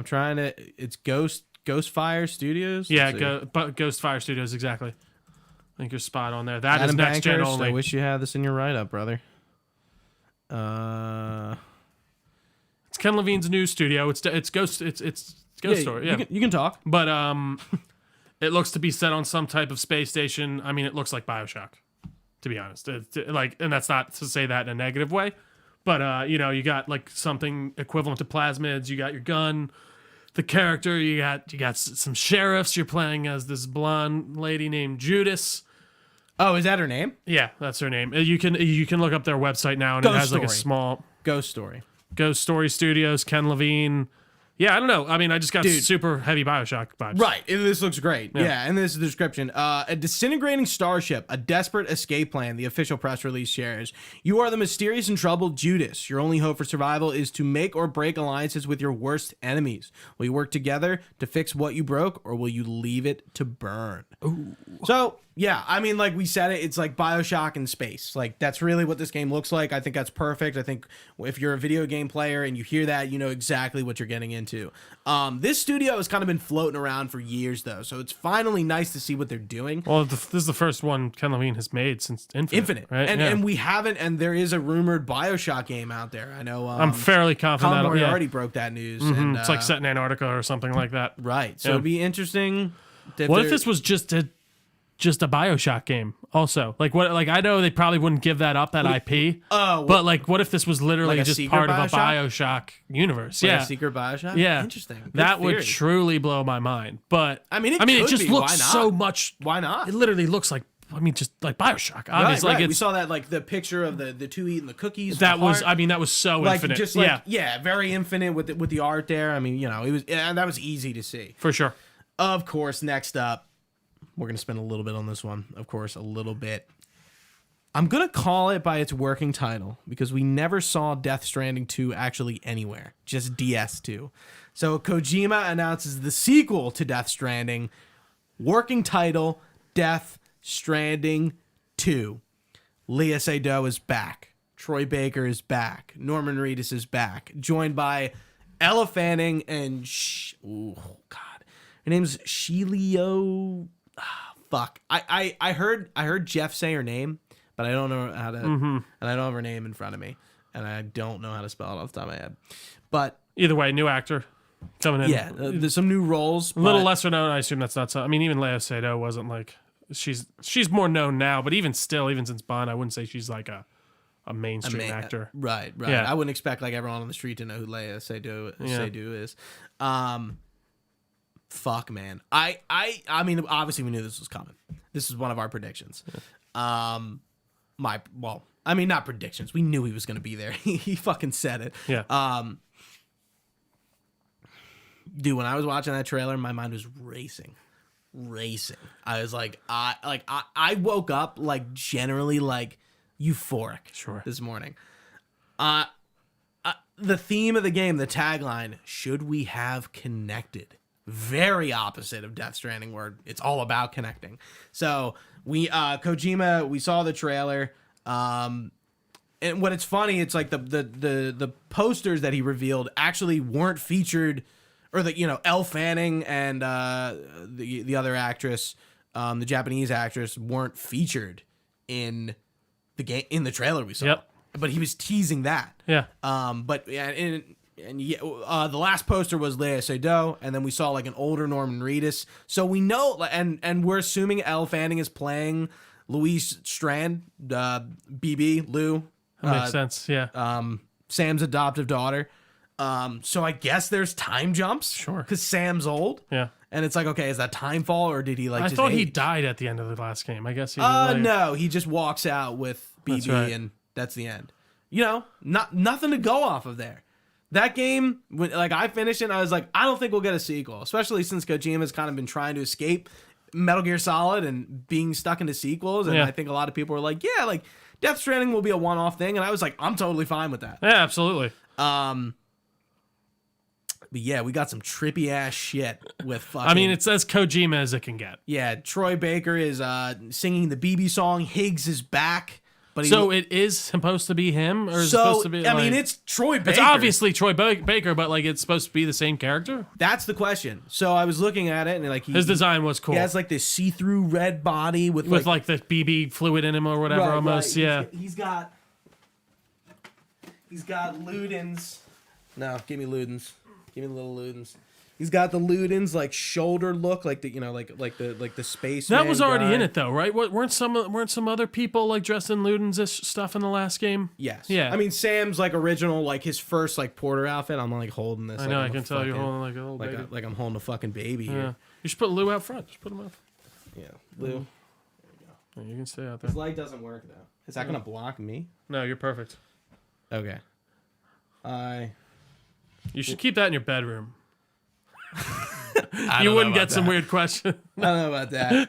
Speaker 1: trying to. It's Ghostfire Studios.
Speaker 2: Yeah, Ghostfire Studios, exactly. I think you're spot on there. That is
Speaker 1: Adam
Speaker 2: next gen
Speaker 1: Bankhurst,
Speaker 2: only.
Speaker 1: I wish you had this in your write-up, brother.
Speaker 2: It's Ken Levine's new studio. It's Ghost. It's Ghost Story. Yeah,
Speaker 1: you can talk.
Speaker 2: but it looks to be set on some type of space station. I mean, it looks like BioShock, to be honest. And that's not to say that in a negative way, but you got like something equivalent to plasmids. You got your gun. The character, you got some sheriffs. You're playing as this blonde lady named Judas.
Speaker 1: Oh, is that her name?
Speaker 2: Yeah, that's her name. You can look up their website now, and
Speaker 1: Ghost
Speaker 2: it has like a
Speaker 1: Story.
Speaker 2: small
Speaker 1: Ghost Story.
Speaker 2: Ghost Story Studios, Ken Levine. Yeah, I don't know. I mean, I just got super heavy BioShock vibes.
Speaker 1: Right. This looks great. Yeah. And this is the description. A disintegrating starship, a desperate escape plan, the official press release shares. You are the mysterious and troubled Judas. Your only hope for survival is to make or break alliances with your worst enemies. Will you work together to fix what you broke, or will you leave it to burn? Ooh. So, Yeah, I mean, like we said it's like BioShock in space. Like, that's really what this game looks like. I think that's perfect. I think if you're a video game player and you hear that, you know exactly what you're getting into. This studio has kind of been floating around for years, though, so it's finally nice to see what they're doing.
Speaker 2: Well, this is the first one Ken Levine has made since Infinite, right?
Speaker 1: And we haven't, and there is a rumored BioShock game out there. I know.
Speaker 2: I'm fairly confident
Speaker 1: Conroy already broke that news. And,
Speaker 2: it's like set in Antarctica or something like that.
Speaker 1: Right, so it'd be interesting.
Speaker 2: What if this was just a BioShock game also? Like what? Like I know they probably wouldn't give that up, that IP. But like what if this was literally
Speaker 1: like
Speaker 2: just part of a BioShock universe?
Speaker 1: Like a secret BioShock?
Speaker 2: Yeah.
Speaker 1: Interesting. Good
Speaker 2: that
Speaker 1: theory.
Speaker 2: Would truly blow my mind. But
Speaker 1: I mean it
Speaker 2: just
Speaker 1: be.
Speaker 2: looks
Speaker 1: Why not?
Speaker 2: so much.
Speaker 1: Why not?
Speaker 2: It literally looks like just like BioShock. Obviously,
Speaker 1: right.
Speaker 2: Like
Speaker 1: We saw that like the picture of the two eating the cookies.
Speaker 2: That was so
Speaker 1: like,
Speaker 2: infinite.
Speaker 1: Just like very infinite with the art there. I mean, it was that was easy to see.
Speaker 2: For sure.
Speaker 1: Of course, next up, we're going to spend a little bit on this one. Of course, a little bit. I'm going to call it by its working title because we never saw Death Stranding 2 actually anywhere, just DS2. So Kojima announces the sequel to Death Stranding, working title, Death Stranding 2. Léa Seydoux is back. Troy Baker is back. Norman Reedus is back, joined by Ella Fanning and oh god. Her name's Sheilio. Fuck. I heard Jeff say her name, but I don't know how to, and I don't have her name in front of me, and I don't know how to spell it off the top of my head. But
Speaker 2: either way, new actor coming in.
Speaker 1: Yeah, there's some new roles.
Speaker 2: A little lesser known. I assume that's not so. I mean, even Léa Seydoux wasn't like she's more known now, but even since Bond, I wouldn't say she's like a mainstream actor.
Speaker 1: Right. Yeah. I wouldn't expect like everyone on the street to know who Léa Seydoux is. Fuck, man. I mean, obviously we knew this was coming. This is one of our predictions. Yeah. Not predictions. We knew he was going to be there. He fucking said it.
Speaker 2: Yeah.
Speaker 1: Dude, when I was watching that trailer, my mind was racing. I was like, I woke up like generally like euphoric this morning. The theme of the game, the tagline, should we have connected? Very opposite of Death Stranding, where it's all about connecting. So Kojima, we saw the trailer, and what it's funny, it's like the posters that he revealed actually weren't featured, or Elle Fanning and the other actress, the Japanese actress, weren't featured in the game in the trailer we saw.
Speaker 2: Yep.
Speaker 1: But he was teasing that.
Speaker 2: Yeah.
Speaker 1: The last poster was Léa Seydoux, and then we saw like an older Norman Reedus. So we know, and we're assuming Elle Fanning is playing Louise Strand, BB Lou.
Speaker 2: That makes sense. Yeah.
Speaker 1: Sam's adoptive daughter. So I guess there's time jumps.
Speaker 2: Sure.
Speaker 1: Because Sam's old.
Speaker 2: Yeah.
Speaker 1: And it's like, okay, is that time fall, or did he like?
Speaker 2: I
Speaker 1: just
Speaker 2: thought he
Speaker 1: age?
Speaker 2: died at the end of the last game. I guess he.
Speaker 1: No, he just walks out with BB, and that's the end. Nothing to go off of there. That game, when I finished it, I was like, I don't think we'll get a sequel, especially since Kojima's kind of been trying to escape Metal Gear Solid and being stuck into sequels. And I think a lot of people were like, yeah, like Death Stranding will be a one-off thing, and I was like, I'm totally fine with that.
Speaker 2: Yeah, absolutely.
Speaker 1: But yeah, we got some trippy ass shit with fucking.
Speaker 2: I mean, it's as Kojima as it can get.
Speaker 1: Yeah, Troy Baker is singing the BB song. Higgs is back. But
Speaker 2: it is supposed to be him, or is it supposed to be?
Speaker 1: I mean, it's Troy Baker.
Speaker 2: It's obviously Troy Baker, but like it's supposed to be the same character.
Speaker 1: That's the question. So I was looking at it, and like
Speaker 2: his design was cool.
Speaker 1: He has like this see-through red body with
Speaker 2: like the BB fluid in him or whatever, almost. Right. Yeah,
Speaker 1: he's got Ludens. No, give me Ludens. Give me the little Ludens. He's got the Ludens like shoulder look, like the like the space.
Speaker 2: That was already in it though, right? Weren't some other people like dressed in Ludens stuff in the last game?
Speaker 1: Yes.
Speaker 2: Yeah.
Speaker 1: I mean, Sam's like original, like his first like Porter outfit. I'm like holding this.
Speaker 2: I know. I can tell you're holding like a little baby.
Speaker 1: Like I'm holding a fucking baby here.
Speaker 2: Yeah. You should put Lou out front. Just put him out.
Speaker 1: Yeah, Lou. There
Speaker 2: you go. Yeah, you can stay out there.
Speaker 1: His light doesn't work though. Is that gonna block me?
Speaker 2: No, you're perfect.
Speaker 1: Okay.
Speaker 2: You should keep that in your bedroom. You wouldn't get some weird question.
Speaker 1: I don't know about that.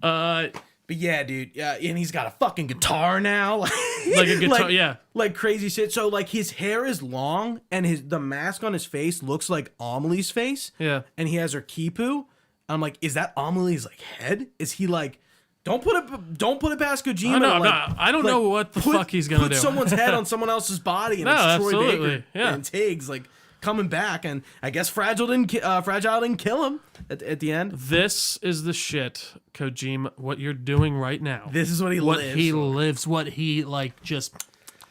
Speaker 1: But yeah, dude. Yeah, and he's got a fucking guitar now.
Speaker 2: Like a guitar, yeah.
Speaker 1: Like crazy shit. So like his hair is long, and the mask on his face looks like Amelie's face.
Speaker 2: Yeah.
Speaker 1: And he has her kipu. I'm like, is that Amelie's like head? Is he like? Don't put it past Kojima.
Speaker 2: I don't know what the fuck he's gonna do.
Speaker 1: Put someone's head on someone else's body, and
Speaker 2: No,
Speaker 1: it's Troy
Speaker 2: absolutely.
Speaker 1: Baker
Speaker 2: Yeah.
Speaker 1: and Tiggs like coming back, and I guess Fragile didn't kill him at the end.
Speaker 2: This is the shit, Kojima. What you're doing right now.
Speaker 1: This is what he lives.
Speaker 2: What he lives. What he like. Just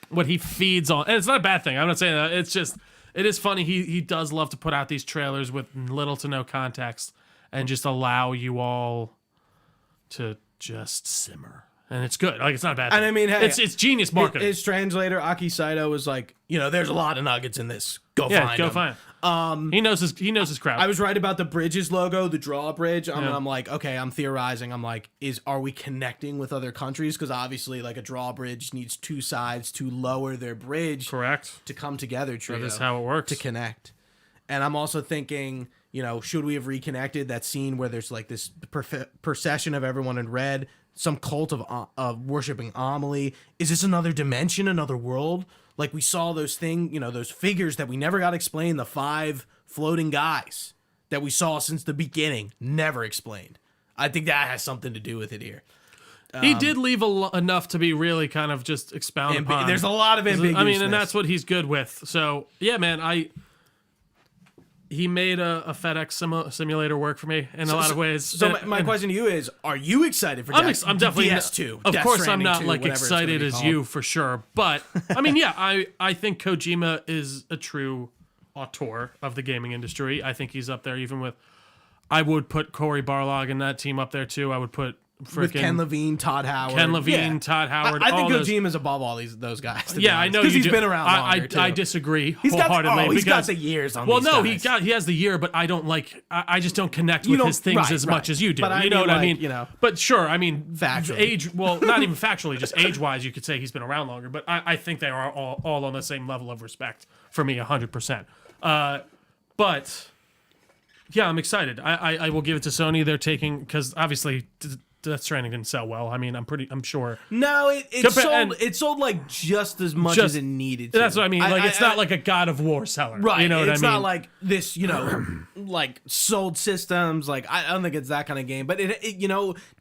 Speaker 2: what he feeds on. And it's not a bad thing. I'm not saying that. It's just it is funny. He does love to put out these trailers with little to no context and just allow you all to just simmer, and it's good. Like it's not a bad thing.
Speaker 1: And I mean, hey,
Speaker 2: it's genius marketing.
Speaker 1: His translator Aki Saito was like, there's a lot of nuggets in this. Go find them.
Speaker 2: He knows his crowd.
Speaker 1: I was right about the Bridges logo, the drawbridge. I'm like, okay, I'm theorizing. I'm like, are we connecting with other countries? Because obviously, like a drawbridge needs two sides to lower their bridge,
Speaker 2: correct,
Speaker 1: to come together. Trio,
Speaker 2: that is how it works
Speaker 1: to connect. And I'm also thinking, should we have reconnected that scene where there's like this procession of everyone in red, some cult of worshiping Amelie? Is this another dimension, another world? Like we saw those those figures that we never got explained, the 5 floating guys that we saw since the beginning, never explained. I think that has something to do with it here.
Speaker 2: He did leave enough to be really kind of just expounded upon.
Speaker 1: There's a lot of ambiguousness.
Speaker 2: I mean, and that's what he's good with. So, yeah, man, he made a FedEx simulator work for me in a lot of ways.
Speaker 1: So my question to you is, are you excited for
Speaker 2: I'm definitely
Speaker 1: DS2?
Speaker 2: Of
Speaker 1: Death
Speaker 2: course, I'm
Speaker 1: Stranding
Speaker 2: not
Speaker 1: 2,
Speaker 2: like
Speaker 1: whatever it's
Speaker 2: excited
Speaker 1: gonna be
Speaker 2: as
Speaker 1: called.
Speaker 2: you for sure. But, I mean, yeah, I think Kojima is a true auteur of the gaming industry. I think he's up there even with... I would put Cory Barlog and that team up there, too. I would put...
Speaker 1: With Ken Levine, Todd Howard.
Speaker 2: Todd Howard.
Speaker 1: I think Kojima's above all those guys.
Speaker 2: Yeah, I know
Speaker 1: because
Speaker 2: you
Speaker 1: he's
Speaker 2: do.
Speaker 1: been around longer, too.
Speaker 2: I disagree wholeheartedly.
Speaker 1: He's got the years on
Speaker 2: well,
Speaker 1: these
Speaker 2: no,
Speaker 1: guys.
Speaker 2: he has the year, but I don't like. I just don't connect with his things as much as you do.
Speaker 1: But
Speaker 2: you know what I mean? But sure, I mean,
Speaker 1: factually.
Speaker 2: age. Well, not even factually, just age-wise, you could say he's been around longer. But I think they are all on the same level of respect for me, 100%. But yeah, I'm excited. I will give it to Sony. They're taking because obviously. Death Stranding didn't sell well. I mean, I'm sure.
Speaker 1: No, it sold like just as much as it needed to.
Speaker 2: That's what I mean. Like, it's not like a God of War seller.
Speaker 1: Right.
Speaker 2: You know what I mean?
Speaker 1: It's not like this, like sold systems. Like, I don't think it's that kind of game. But,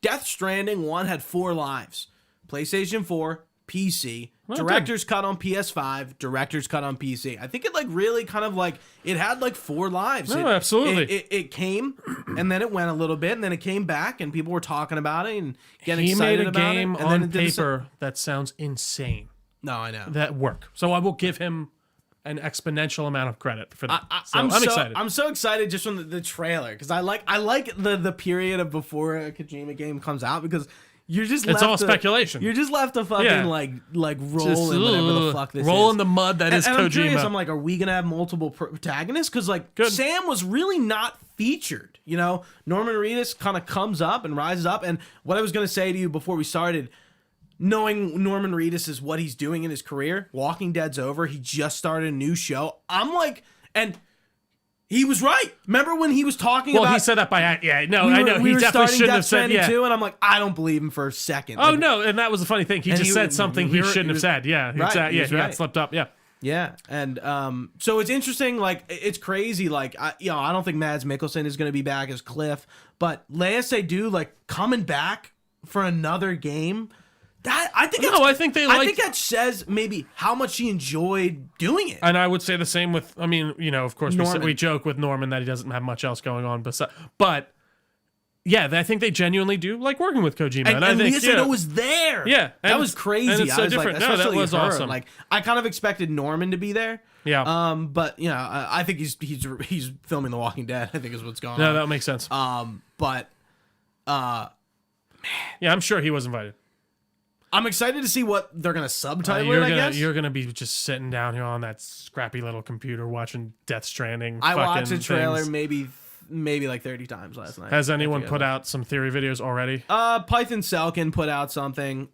Speaker 1: Death Stranding 1 had 4 lives. PlayStation 4, PC, director's cut on PS5, director's cut on PC. I think it really kind of it had 4 lives.
Speaker 2: No, absolutely.
Speaker 1: It came and then it went a little bit and then it came back and people were talking about it and getting excited about it.
Speaker 2: He made a game on paper that sounds insane.
Speaker 1: No, I know.
Speaker 2: That work. So I will give him an exponential amount of credit for that. I'm excited.
Speaker 1: I'm so excited just from the trailer because I like the period of before a Kojima game comes out because you're just
Speaker 2: it's all speculation.
Speaker 1: You're just left to fucking like roll
Speaker 2: just,
Speaker 1: in whatever the fuck this
Speaker 2: roll
Speaker 1: is.
Speaker 2: in the mud that is
Speaker 1: and
Speaker 2: Kojima.
Speaker 1: I'm curious, I'm like, are we gonna have multiple protagonists? Because Sam was really not featured. Norman Reedus kind of comes up and rises up. And what I was gonna say to you before we started, knowing Norman Reedus is what he's doing in his career, Walking Dead's over. He just started a new show. I'm like, and. He was right. Remember when he was talking about...
Speaker 2: Well, he said that by... I know. He definitely shouldn't have said...
Speaker 1: Yeah. Too, and I'm like, I don't believe him for a second.
Speaker 2: Oh, no. And that was the funny thing. He just said something he shouldn't have said. Yeah.
Speaker 1: Right,
Speaker 2: Exactly. He got slipped up. Yeah.
Speaker 1: Yeah. And so it's interesting. It's crazy. I don't think Mads Mikkelsen is going to be back as Cliff. But last they do, coming back for another game... I think that says maybe how much he enjoyed doing it.
Speaker 2: And I would say the same with, of course, we joke with Norman that he doesn't have much else going on. But, yeah, I think they genuinely do like working with Kojima.
Speaker 1: And I think it was there.
Speaker 2: Yeah.
Speaker 1: That was crazy.
Speaker 2: And it's so different. No, that was awesome.
Speaker 1: I kind of expected Norman to be there.
Speaker 2: Yeah.
Speaker 1: But, I think he's filming The Walking Dead, I think is what's going on.
Speaker 2: No, that makes sense.
Speaker 1: But, man.
Speaker 2: Yeah, I'm sure he was invited.
Speaker 1: I'm excited to see what they're gonna subtitle it. I guess
Speaker 2: you're gonna be just sitting down here on that scrappy little computer watching Death Stranding.
Speaker 1: I watched the trailer
Speaker 2: things.
Speaker 1: maybe 30 times last night.
Speaker 2: Has anyone put out some theory videos already?
Speaker 1: Python Selkin put out something.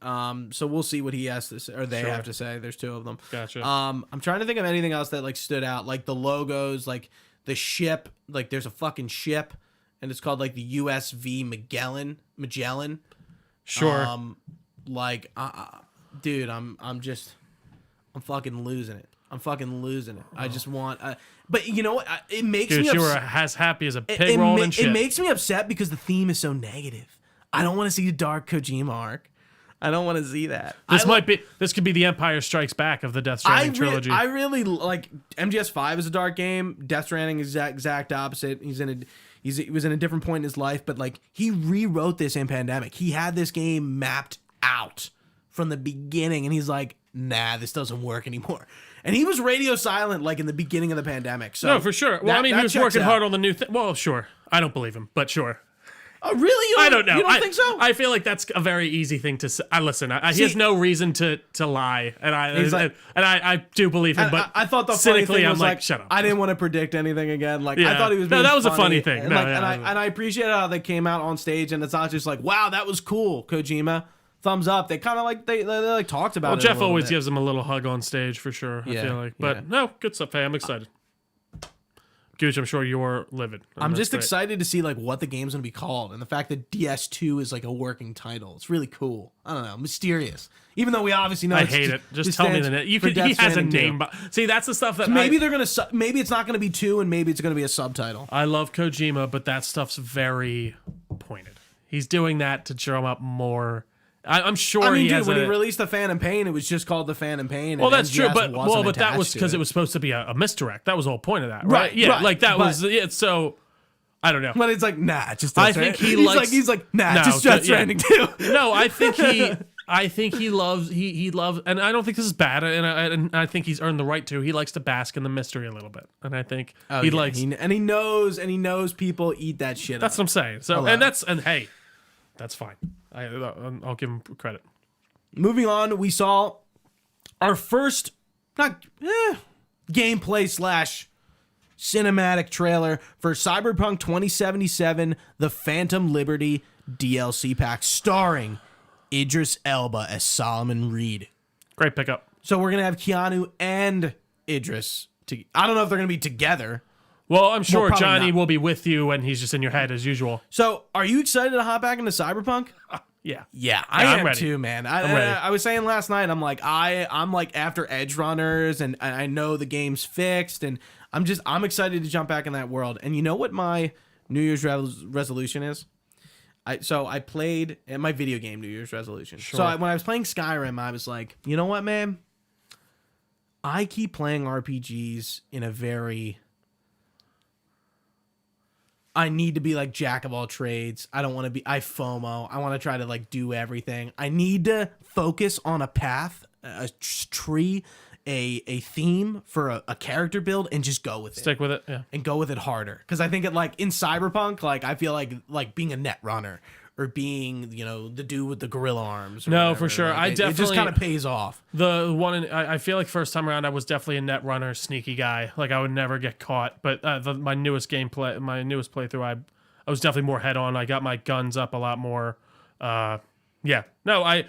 Speaker 1: So we'll see what he has to say, or they have to say. There's 2 of them.
Speaker 2: Gotcha.
Speaker 1: I'm trying to think of anything else that stood out, like the logos, like the ship. There's a fucking ship, and it's called the USV Magellan.
Speaker 2: Sure.
Speaker 1: Dude, I'm fucking losing it. I'm fucking losing it. I just want. But you know what? It makes
Speaker 2: Dude,
Speaker 1: me
Speaker 2: you were
Speaker 1: upset.
Speaker 2: as happy as a pig rolling shit.
Speaker 1: It makes me upset because the theme is so negative. I don't want to see a dark Kojima arc. I don't want to see that.
Speaker 2: This could be the Empire Strikes Back of the Death Stranding trilogy.
Speaker 1: I really like MGS5 is a dark game. Death Stranding is exact opposite. He was in a different point in his life, but like he rewrote this in pandemic. He had this game mapped out from the beginning, and he's like, nah, this doesn't work anymore. And he was radio silent like in the beginning of the pandemic. So
Speaker 2: no, for sure. Well, he was working hard on the new thing. Well, sure. I don't believe him, but sure.
Speaker 1: Oh, really?
Speaker 2: I don't know.
Speaker 1: You don't think so?
Speaker 2: I feel like that's a very easy thing to say. Listen, he has no reason to lie, and I do believe him. But
Speaker 1: I thought the funny thing was
Speaker 2: I'm like, shut up.
Speaker 1: I didn't want to predict anything again. Like
Speaker 2: Yeah.
Speaker 1: I thought he was.
Speaker 2: No,
Speaker 1: being
Speaker 2: that was
Speaker 1: funny.
Speaker 2: a funny thing.
Speaker 1: And,
Speaker 2: No,
Speaker 1: like,
Speaker 2: yeah,
Speaker 1: and I appreciate how they came out on stage, and it's not just like, wow, that was cool, Kojima. Thumbs up. They kind of like they like talked about it.
Speaker 2: Well, Jeff
Speaker 1: a
Speaker 2: always
Speaker 1: bit.
Speaker 2: gives him a little hug on stage for sure. I feel like, but no, good stuff. Hey, I'm excited. Gooch, I'm sure you're livid.
Speaker 1: I'm just excited to see like what the game's gonna be called, and the fact that DS2 is like a working title. It's really cool. I don't know, mysterious. Even though we obviously know
Speaker 2: I hate it. Just tell me the name. He has a name, but see, that's the stuff that
Speaker 1: maybe they're gonna. Maybe it's not gonna be 2, and maybe it's gonna be a subtitle.
Speaker 2: I love Kojima, but that stuff's very pointed. He's doing that to drum up more. I'm sure.
Speaker 1: I mean,
Speaker 2: he
Speaker 1: dude,
Speaker 2: has
Speaker 1: when he released The Phantom Pain, it was just called The Phantom Pain.
Speaker 2: Well, that's true,
Speaker 1: MGS
Speaker 2: but
Speaker 1: wasn't
Speaker 2: that was
Speaker 1: attached
Speaker 2: because
Speaker 1: to
Speaker 2: it was supposed to be a misdirect. That was the whole point of that, right? Yeah,
Speaker 1: right,
Speaker 2: like that
Speaker 1: but-
Speaker 2: was it. So I don't know.
Speaker 1: But it's like, nah, just.
Speaker 2: I think he likes.
Speaker 1: He's like, nah,
Speaker 2: No,
Speaker 1: just Death
Speaker 2: yeah.
Speaker 1: Stranding too.
Speaker 2: No, I think he loves he loves, and I don't think this is bad, and I think he's earned the right to. He likes to bask in the mystery a little bit, and I think he likes.
Speaker 1: He knows people eat that shit.
Speaker 2: That's
Speaker 1: up.
Speaker 2: what I'm saying. So, and hey, that's fine. I'll give him credit.
Speaker 1: Moving on, we saw our first gameplay / cinematic trailer for Cyberpunk 2077: The Phantom Liberty DLC pack, starring Idris Elba as Solomon Reed.
Speaker 2: Great pickup.
Speaker 1: So we're gonna have Keanu and Idris. I don't know if they're gonna be together.
Speaker 2: Well, I'm sure
Speaker 1: probably
Speaker 2: Johnny
Speaker 1: not.
Speaker 2: will be with you, and he's just in your head as usual.
Speaker 1: So, are you excited to hop back into Cyberpunk?
Speaker 2: Yeah,
Speaker 1: I
Speaker 2: I'm
Speaker 1: am
Speaker 2: ready.
Speaker 1: too, man.
Speaker 2: I'm ready.
Speaker 1: I was saying last night, I'm like after Edge Runners, and I know the game's fixed, and I'm excited to jump back in that world. And you know what my New Year's resolution is? I played in my video game New Year's resolution.
Speaker 2: Sure.
Speaker 1: So when I was playing Skyrim, I was like, you know what, man? I keep playing RPGs in a very. I need to be like jack of all trades. I don't want to be. I FOMO. I want to try to like do everything. I need to focus on a path, a tree, a theme for a character build, and just go with it.
Speaker 2: Stick with it. Yeah.
Speaker 1: And go with it harder. Because I think it like in Cyberpunk, like I feel like being a net runner or being the dude with the gorilla arms. Or
Speaker 2: No,
Speaker 1: whatever.
Speaker 2: for sure.
Speaker 1: Like,
Speaker 2: I
Speaker 1: it just kind of pays off.
Speaker 2: The one I feel like first time around I was definitely a net runner, sneaky guy. Like I would never get caught. But my newest playthrough, I was definitely more head on. I got my guns up a lot more. Yeah. No, I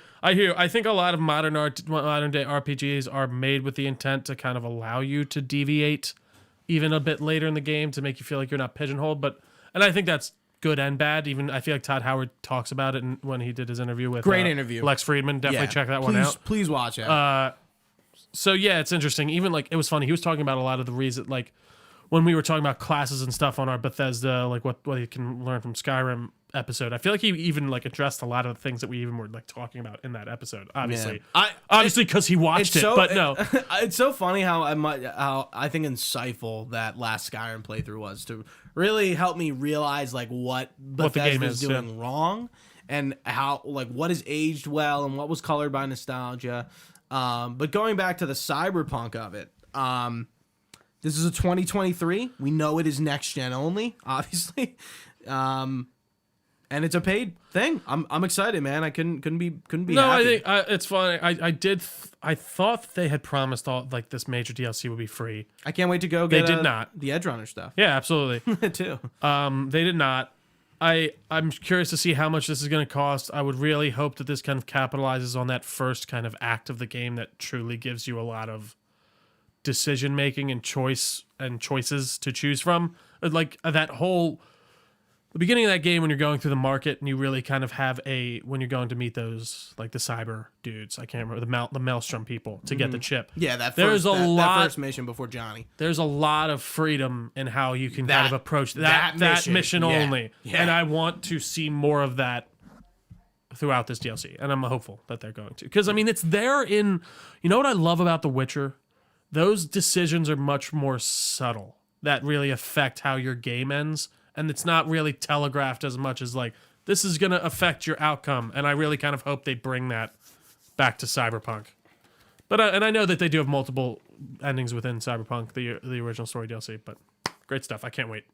Speaker 2: think a lot of modern day RPGs are made with the intent to kind of allow you to deviate even a bit later in the game to make you feel like you're not pigeonholed. And I think that's good and bad. Even I feel like Todd Howard talks about it when he did his interview with
Speaker 1: Great interview.
Speaker 2: Lex Friedman. Definitely check that one out.
Speaker 1: Please watch it.
Speaker 2: So yeah, it's interesting. Even like it was funny. He was talking about a lot of the reason, like when we were talking about classes and stuff on our Bethesda, like what you can learn from Skyrim episode. I feel like he even like addressed a lot of the things that we even were like talking about in that episode. Obviously, because he watched it. But no,
Speaker 1: it's so funny how I think insightful that last Skyrim playthrough was to really help me realize like what Bethesda's doing wrong and how like what is aged well and what was colored by nostalgia. But going back to the Cyberpunk of it, this is a 2023. We know it is next gen only, obviously. And it's a paid thing. I'm excited, man. I couldn't be
Speaker 2: no,
Speaker 1: happy.
Speaker 2: I think it's funny. I thought they had promised all like this major DLC would be free.
Speaker 1: I can't wait to go get.
Speaker 2: They did not.
Speaker 1: The Edge Runner stuff.
Speaker 2: Yeah, absolutely.
Speaker 1: Too.
Speaker 2: They did not. I'm curious to see how much this is going to cost. I would really hope that this kind of capitalizes on that first kind of act of the game that truly gives you a lot of decision making and choices to choose from. Like that whole the beginning of that game when you're going through the market and you really kind of have when you're going to meet those like the cyber dudes, I can't remember the Maelstrom people to get the chip.
Speaker 1: Yeah, that first mission before Johnny.
Speaker 2: There's a lot of freedom in how you can kind of approach that mission only.
Speaker 1: Yeah.
Speaker 2: And I want to see more of that throughout this DLC, and I'm hopeful that they're going to. Because, I mean, it's there in... You know what I love about The Witcher? Those decisions are much more subtle that really affect how your game ends, and it's not really telegraphed as much as, like, this is going to affect your outcome, and I really kind of hope they bring that back to Cyberpunk. But and I know that they do have multiple endings within Cyberpunk, the original story DLC, but great stuff. I can't wait.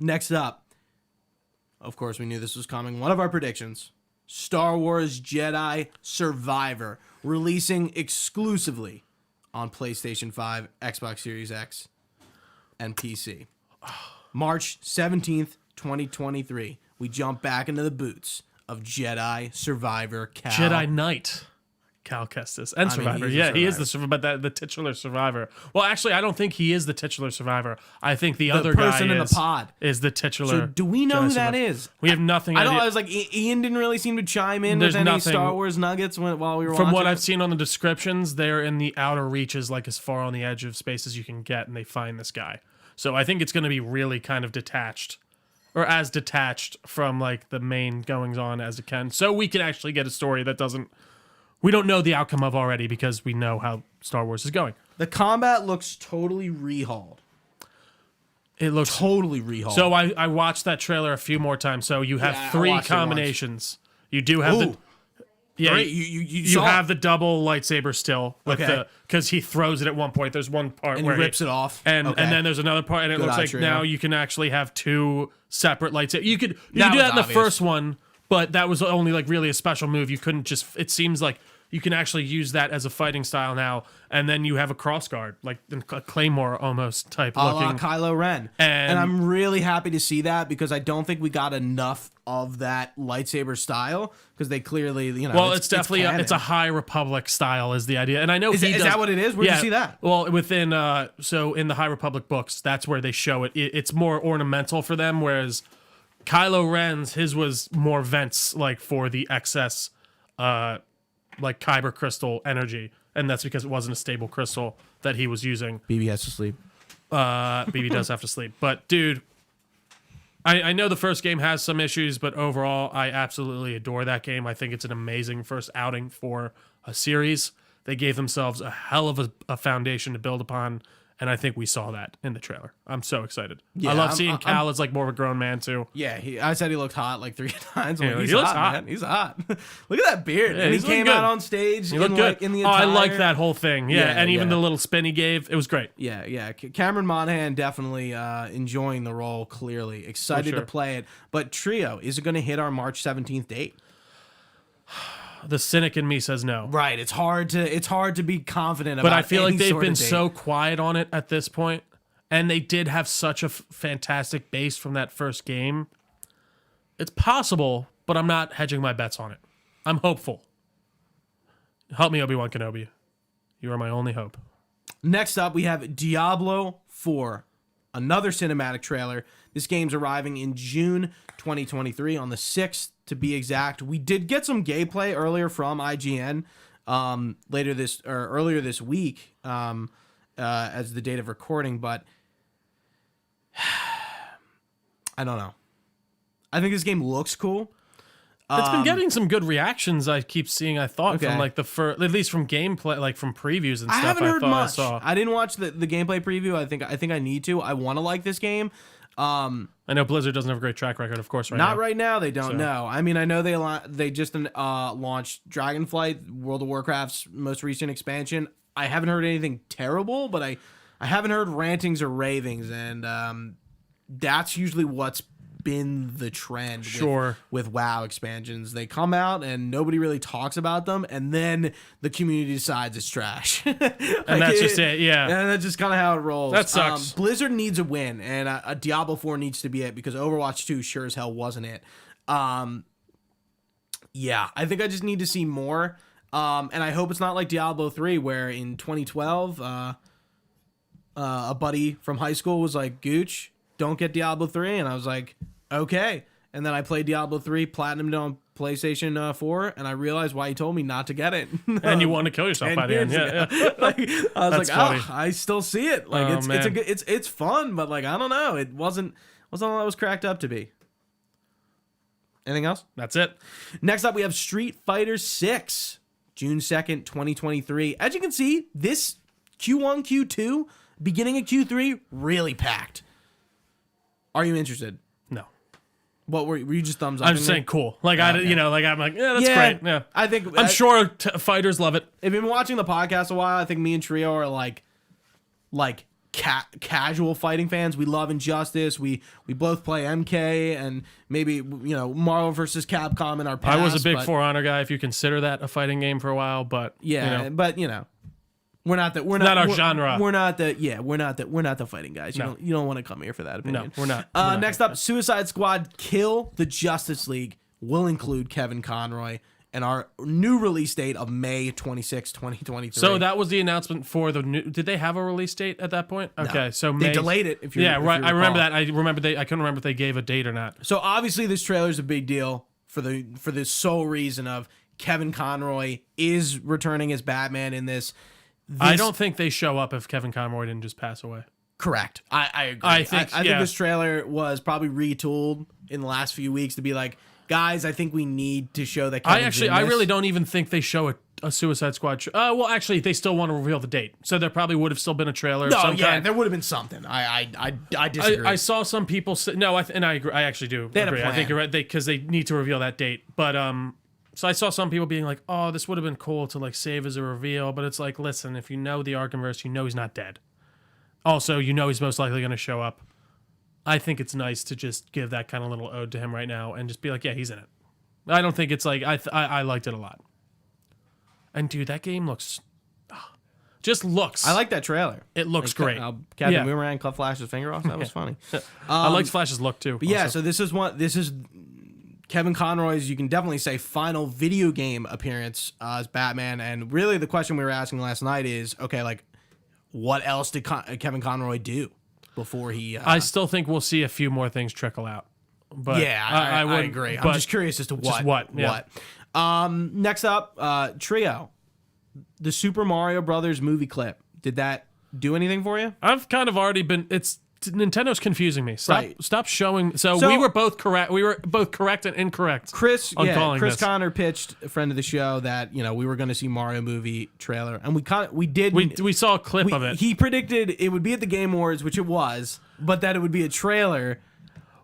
Speaker 1: Next up, of course, we knew this was coming. One of our predictions, Star Wars Jedi Survivor, releasing exclusively on PlayStation 5, Xbox Series X, and PC. March 17th, 2023. We jump back into the boots of Jedi Survivor Cal.
Speaker 2: Jedi Knight. Cal Kestis and Survivor. He is the survivor, but the titular survivor. Well, actually, I don't think he is the titular survivor. I think the other
Speaker 1: person
Speaker 2: guy
Speaker 1: in the pod
Speaker 2: is the titular.
Speaker 1: So do we know who that is?
Speaker 2: We have nothing.
Speaker 1: I was like, Ian didn't really seem to chime in with any Star Wars nuggets while we were watching.
Speaker 2: From what I've seen on the descriptions, they're in the outer reaches, like as far on the edge of space as you can get, and they find this guy. So I think it's going to be really kind of detached, or as detached from like the main goings on as it can, so we can actually get a story that doesn't. We don't know the outcome of already because we know how Star Wars is going.
Speaker 1: The combat looks totally rehauled.
Speaker 2: It looks
Speaker 1: totally rehauled.
Speaker 2: So I watched that trailer a few more times. So you have 3 combinations. You do have you have the double lightsaber still with because he throws it at one point. There's one part
Speaker 1: and
Speaker 2: where
Speaker 1: he rips it off,
Speaker 2: and then there's another part, and it looks like now you can actually have 2 separate lightsabers. You could do that in the first one, but that was only like really a special move. You couldn't just. It seems like you can actually use that as a fighting style now, and then you have a crossguard, like a claymore almost type looking.
Speaker 1: A la Kylo Ren. And I'm really happy to see that because I don't think we got enough of that lightsaber style because they clearly,
Speaker 2: Well, it's definitely it's a High Republic style is the idea, and I know
Speaker 1: is that what it is? Where'd you see that?
Speaker 2: Well, within so in the High Republic books, that's where they show it. It's more ornamental for them, whereas Kylo Ren's his was more vents like for the excess. Like kyber crystal energy, and that's because it wasn't a stable crystal that he was using.
Speaker 1: BB has to sleep.
Speaker 2: BB does have to sleep. But dude, I know the first game has some issues, but overall I absolutely adore that game. I think it's an amazing first outing for a series. They gave themselves a hell of a foundation to build upon, and I think we saw that in the trailer. I'm so excited. Yeah, I love seeing Cal as like more of a grown man too.
Speaker 1: Yeah, I said he looked hot like 3 times. Like, he looks hot, man. He's hot. Look at that beard. Yeah, and he came out on stage. He looked good. In the entire...
Speaker 2: I like that whole thing. Yeah, and even the little spin he gave, it was great.
Speaker 1: Yeah. Cameron Monaghan definitely enjoying the role. Clearly excited to play it. But Trio, is it going to hit our March 17th date?
Speaker 2: The cynic in me says no.
Speaker 1: Right, it's hard to be confident about.
Speaker 2: But I feel like they've been so quiet on it at this point, and they did have such a fantastic base from that first game. It's possible, but I'm not hedging my bets on it. I'm hopeful. Help me, Obi-Wan Kenobi. You are my only hope.
Speaker 1: Next up, we have Diablo IV, another cinematic trailer. This game's arriving in June 2023 on the 6th. To be exact, we did get some gameplay earlier from IGN earlier this week as the date of recording, but I don't know. I think this game looks cool.
Speaker 2: It's been getting some good reactions. I keep seeing. I thought from like at least from gameplay, like from previews and stuff.
Speaker 1: I haven't heard much. I didn't watch the gameplay preview. I think I need to. I want to like this game.
Speaker 2: I know Blizzard doesn't have a great track record, of course.
Speaker 1: Not right now. They don't know. I mean, I know they just launched Dragonflight, World of Warcraft's most recent expansion. I haven't heard anything terrible, but I haven't heard rantings or ravings, and that's usually what's been the trend with WoW expansions. They come out and nobody really talks about them, and then the community decides it's trash.
Speaker 2: And that's just it, yeah.
Speaker 1: And that's just kind of how it rolls.
Speaker 2: That sucks.
Speaker 1: Blizzard needs a win, and a Diablo 4 needs to be it, because Overwatch 2 sure as hell wasn't it. Yeah, I think I just need to see more, and I hope it's not like Diablo 3, where in 2012, a buddy from high school was like, Gooch, don't get Diablo 3, and I was like, Okay. And then I played Diablo 3, platinumed on PlayStation 4, and I realized why you told me not to get it.
Speaker 2: And you want to kill yourself by the end. Yeah.
Speaker 1: Like, I was
Speaker 2: That's
Speaker 1: like,
Speaker 2: funny.
Speaker 1: I still see it. Like
Speaker 2: Oh,
Speaker 1: it's
Speaker 2: man.
Speaker 1: a good, it's fun, but like I don't know, it wasn't all it was cracked up to be. Anything else?
Speaker 2: That's it.
Speaker 1: Next up, we have Street Fighter 6, June 2nd, 2023. As you can see, this Q1, Q2, beginning of Q3, really packed. Are you interested?
Speaker 2: No.
Speaker 1: What were you just thumbs up?
Speaker 2: I'm just saying cool. Like, I'm like, yeah, that's
Speaker 1: Yeah,
Speaker 2: great. Yeah.
Speaker 1: I think
Speaker 2: I'm sure fighters love it.
Speaker 1: if you've been watching the podcast a while, I think me and Trio are like casual fighting fans. We love Injustice. We both play MK and maybe Marvel versus Capcom in our past.
Speaker 2: I was a big For Honor guy, if you consider that a fighting game for a while, but
Speaker 1: yeah, but we're not
Speaker 2: our genre.
Speaker 1: We're not the fighting guys. You don't want to come here for that opinion.
Speaker 2: No, we're not.
Speaker 1: Next up, Suicide Squad Kill the Justice League will include Kevin Conroy. And our new release date of May 26, 2023.
Speaker 2: So that was the announcement for the new. Did they have a release date at that point? Okay, so
Speaker 1: they
Speaker 2: May,
Speaker 1: delayed it.
Speaker 2: I remember that. I couldn't remember if they gave a date or not.
Speaker 1: So obviously this trailer is a big deal for the sole reason of Kevin Conroy is returning as Batman in this.
Speaker 2: I don't think they show up if Kevin Conroy didn't just pass away.
Speaker 1: Correct. I agree. I think this trailer was probably retooled in the last few weeks to be like, guys, I think we need to show that.
Speaker 2: I really don't even think they show a Suicide Squad. Well, actually, they still want to reveal the date, so there probably would have still been a trailer.
Speaker 1: No, there would have been something. I disagree.
Speaker 2: I saw some people say no, and I agree. I actually do agree. I think you're right because they need to reveal that date. But so I saw some people being like, "Oh, this would have been cool to like save as a reveal," but it's like, listen, if you know the Arkham-verse, you know he's not dead. Also, you know he's most likely going to show up. I think it's nice to just give that kind of little ode to him right now and just be like, yeah, he's in it. I don't think it's like I liked it a lot. And dude, that game looks just looks.
Speaker 1: I like that trailer.
Speaker 2: It looks great.
Speaker 1: Captain Boomerang cut Flash's finger off. That was funny.
Speaker 2: I liked Flash's look too.
Speaker 1: But yeah, so this is Kevin Conroy's, you can definitely say, final video game appearance as Batman. And really the question we were asking last night is, okay, like what else did Kevin Conroy do before he...
Speaker 2: I still think we'll see a few more things trickle out. But
Speaker 1: yeah, I agree. I'm just curious as to what. Next up, Trio. The Super Mario Brothers movie clip. Did that do anything for you?
Speaker 2: I've kind of already been... Nintendo's confusing me. Stop showing... So we were both correct. We were both correct and incorrect.
Speaker 1: Chris Connor pitched, a friend of the show, that we were going to see Mario movie trailer, and we saw a clip of it. He predicted it would be at the Game Awards, which it was, but that it would be a trailer,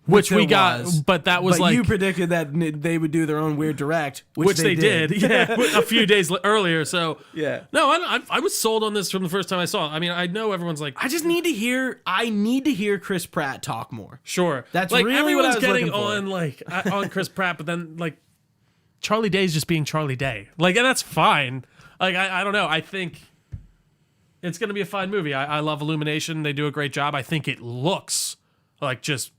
Speaker 1: which we got. But that was you predicted that they would do their own weird direct, which they did.
Speaker 2: Yeah, a few days earlier. So
Speaker 1: yeah,
Speaker 2: no, I was sold on this from the first time I saw it. I mean, I know everyone's like,
Speaker 1: I need to hear Chris Pratt talk more.
Speaker 2: Sure,
Speaker 1: that's
Speaker 2: like
Speaker 1: really
Speaker 2: everyone's
Speaker 1: what I was
Speaker 2: getting on Chris Pratt, but then like Charlie Day's just being Charlie Day, and that's fine. Like I don't know. I think it's gonna be a fine movie. I love Illumination. They do a great job. I think it looks like just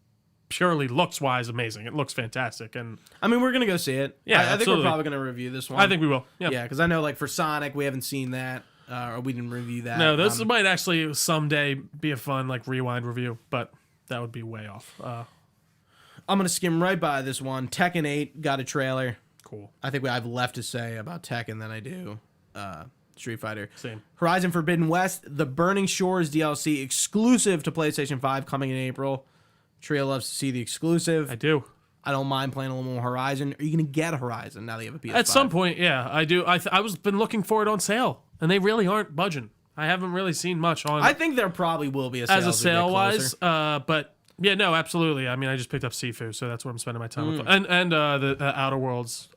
Speaker 2: purely looks-wise amazing. It looks fantastic, and
Speaker 1: I mean, we're gonna go see it.
Speaker 2: Yeah,
Speaker 1: I think we're probably gonna review this one.
Speaker 2: I think we will.
Speaker 1: Yeah, because I know, like for Sonic, we haven't seen that, or we didn't review that.
Speaker 2: No, this might actually someday be a fun like rewind review, but that would be way off.
Speaker 1: I'm gonna skim right by this one. Tekken 8 got a trailer.
Speaker 2: Cool.
Speaker 1: I think I have less to say about Tekken than I do Street Fighter.
Speaker 2: Same.
Speaker 1: Horizon Forbidden West, the Burning Shores DLC exclusive to PlayStation 5 coming in April. Trio loves to see the exclusive.
Speaker 2: I do.
Speaker 1: I don't mind playing a little more Horizon. Are you going to get a Horizon now that you have a PS5?
Speaker 2: At some point, yeah, I do. I was been looking for it on sale, and they really aren't budging. I haven't really seen much on.
Speaker 1: I think there probably will be a sale
Speaker 2: as a sale wise, but yeah, no, absolutely. I mean, I just picked up Sifu, so that's where I'm spending my time with. And the Outer Worlds,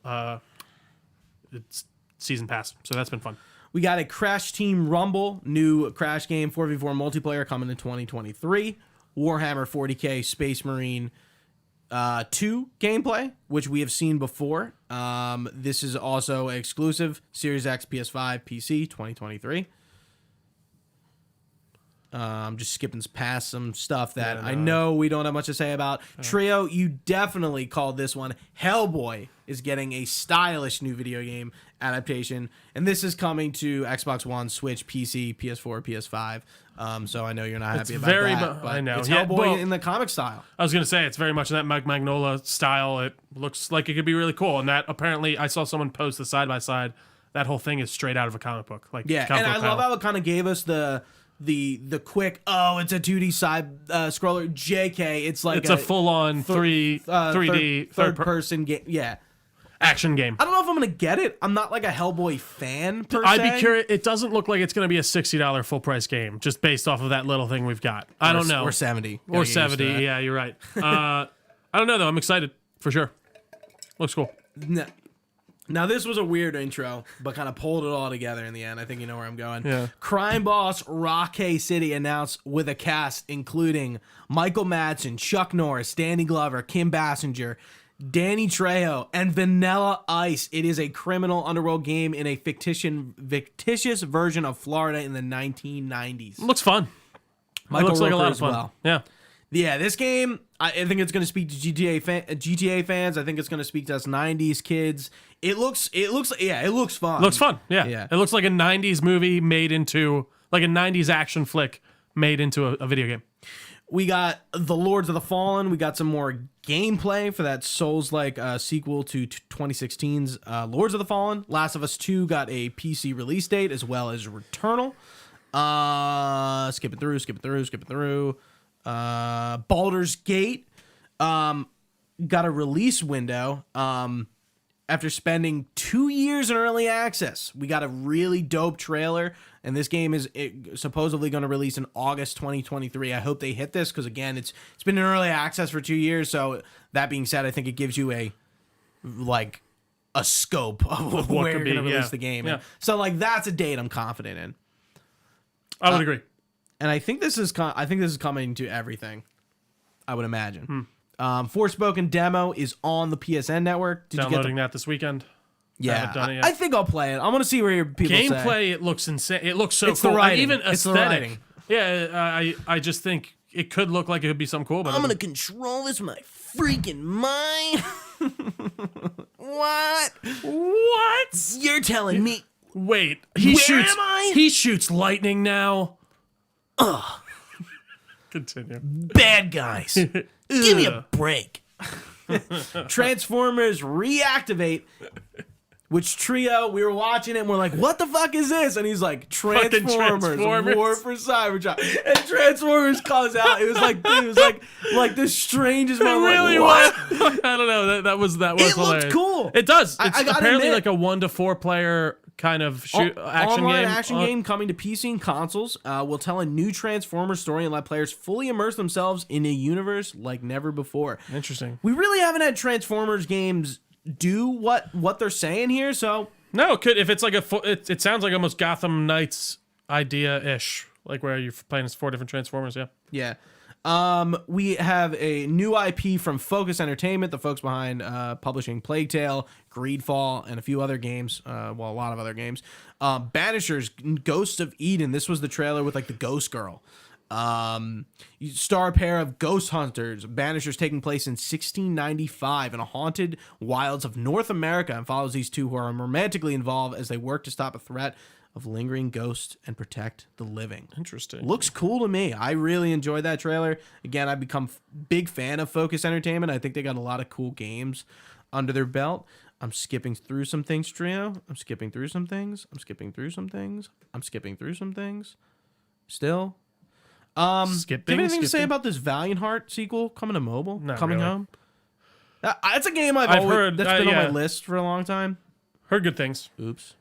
Speaker 2: it's season pass, so that's been fun.
Speaker 1: We got a Crash Team Rumble, new Crash game, 4v4 multiplayer coming in 2023. Warhammer 40k Space Marine 2 gameplay, which we have seen before. This is also exclusive Series X, PS5, PC 2023. I'm just skipping past some stuff that I know we don't have much to say about. Trio, you definitely called this one. Hellboy is getting a stylish new video game adaptation, and this is coming to Xbox One, Switch, PC, PS4, PS5 So I know you're not happy about
Speaker 2: very
Speaker 1: that. But
Speaker 2: I know.
Speaker 1: it's
Speaker 2: Yeah,
Speaker 1: Hellboy
Speaker 2: well,
Speaker 1: in the comic style.
Speaker 2: I was going to say, it's very much that Magnola style. It looks like it could be really cool. And that apparently, I saw someone post the side-by-side. That whole thing is straight out of a comic book. Like,
Speaker 1: Yeah, and I love how it kind of gave us the quick, it's a 2D side scroller. JK, it's like
Speaker 2: it's a full-on 3D
Speaker 1: third person game. Yeah.
Speaker 2: Action game.
Speaker 1: I don't know if I'm going to get it. I'm not like a Hellboy fan per se.
Speaker 2: I'd be curious. It doesn't look like it's going to be a $60 full-price game, just based off of that little thing we've got. I don't know.
Speaker 1: Or 70.
Speaker 2: Or 70, yeah, you're right. I don't know, though. I'm excited, for sure. Looks cool.
Speaker 1: Now, this was a weird intro, but kind of pulled it all together in the end. I think you know where I'm going.
Speaker 2: Yeah.
Speaker 1: Crime Boss Rockay City announced with a cast including Michael Madsen, Chuck Norris, Danny Glover, Kim Basinger, Danny Trejo, and Vanilla Ice. It is a criminal underworld game in a fictitious version of Florida in the 1990s.
Speaker 2: Looks fun.
Speaker 1: Michael
Speaker 2: looks like a
Speaker 1: Rooker
Speaker 2: lot of
Speaker 1: as
Speaker 2: fun.
Speaker 1: well.
Speaker 2: Yeah.
Speaker 1: Yeah, this game, I think it's going to speak to GTA fans. I think it's going to speak to us 90s kids. It looks fun.
Speaker 2: Looks fun. Yeah.
Speaker 1: Yeah.
Speaker 2: It looks like a 90s movie made into, like a 90s action flick made into a video game.
Speaker 1: We got The Lords of the Fallen. We got some more gameplay for that Souls-like sequel to 2016's Lords of the Fallen. Last of Us 2 got a PC release date as well as Returnal. Skip it through. Baldur's Gate got a release window after spending 2 years in early access. We got a really dope trailer, and this game is supposedly going to release in August 2023. I hope they hit this because, again, it's been in early access for 2 years. So that being said, I think it gives you a scope of where you're going to release the game.
Speaker 2: Yeah.
Speaker 1: So that's a date I'm confident in.
Speaker 2: I would agree.
Speaker 1: And I think this is coming to everything, I would imagine. Forspoken Demo is on the PSN network.
Speaker 2: Downloading that this weekend.
Speaker 1: Yeah,
Speaker 2: haven't done it yet.
Speaker 1: I think I'll play it. I'm gonna see where your people say.
Speaker 2: Gameplay, it looks insane. It looks so
Speaker 1: It's
Speaker 2: cool.
Speaker 1: the writing.
Speaker 2: Even
Speaker 1: It's the
Speaker 2: aesthetic.
Speaker 1: writing.
Speaker 2: Yeah, I just think it could look like it could be something cool. But
Speaker 1: I'm gonna control this with my freaking mind. What? You're telling me?
Speaker 2: Wait,
Speaker 1: Where am I?
Speaker 2: He shoots lightning now.
Speaker 1: Ugh.
Speaker 2: Continue.
Speaker 1: Bad guys. Give me a break. Transformers Reactivate. Which Trio, we were watching it and we're like, what the fuck is this? And he's like, Transformers. War for Cybertron. And Transformers comes out. It was like the strengest moment.
Speaker 2: It really
Speaker 1: was.
Speaker 2: I don't know. That was
Speaker 1: It
Speaker 2: hilarious.
Speaker 1: looked cool.
Speaker 2: It does. It's
Speaker 1: I gotta
Speaker 2: apparently
Speaker 1: admit,
Speaker 2: like a 1 to 4 player kind of action
Speaker 1: online
Speaker 2: game.
Speaker 1: action game coming to PC and consoles will tell a new Transformers story and let players fully immerse themselves in a universe like never before.
Speaker 2: Interesting.
Speaker 1: We really haven't had Transformers games do what they're saying here, so
Speaker 2: No, it could if it's like it sounds like almost Gotham Knights idea-ish, like where you're playing as 4 different Transformers. Yeah.
Speaker 1: We have a new IP from Focus Entertainment, the folks behind publishing Plague Tale, Greedfall, and a few other games. A lot of other games. Banishers, Ghosts of Eden. This was the trailer with the Ghost Girl. Star pair of ghost hunters. Banishers taking place in 1695 in a haunted wilds of North America, and follows these two who are romantically involved as they work to stop a threat of lingering ghosts and protect the living.
Speaker 2: Interesting.
Speaker 1: Looks cool to me. I really enjoyed that trailer. Again, I've become big fan of Focus Entertainment. I think they got a lot of cool games under their belt. I'm skipping through some things, Trio. I'm skipping through some things. Still. Do you have anything to say about this Valiant Heart sequel coming to mobile?
Speaker 2: Not
Speaker 1: coming
Speaker 2: really.
Speaker 1: home? That's a game I've always
Speaker 2: heard.
Speaker 1: That's been on my
Speaker 2: Yeah.
Speaker 1: list for a long time.
Speaker 2: Heard good things.
Speaker 1: Oops.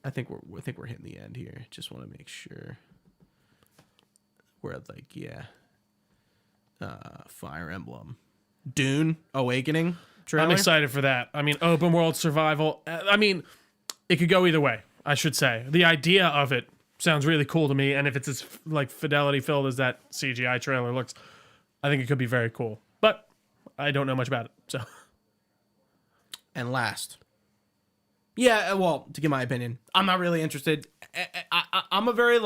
Speaker 1: I think we're hitting the end here. Just want to make sure we're at Fire Emblem, Dune, Awakening trailer.
Speaker 2: I'm excited for that. I mean, open world survival. I mean, it could go either way. I should say the idea of it sounds really cool to me, and if it's as fidelity filled as that CGI trailer looks, I think it could be very cool. But I don't know much about it, so.
Speaker 1: And last, to give my opinion, I'm not really interested. I'm a very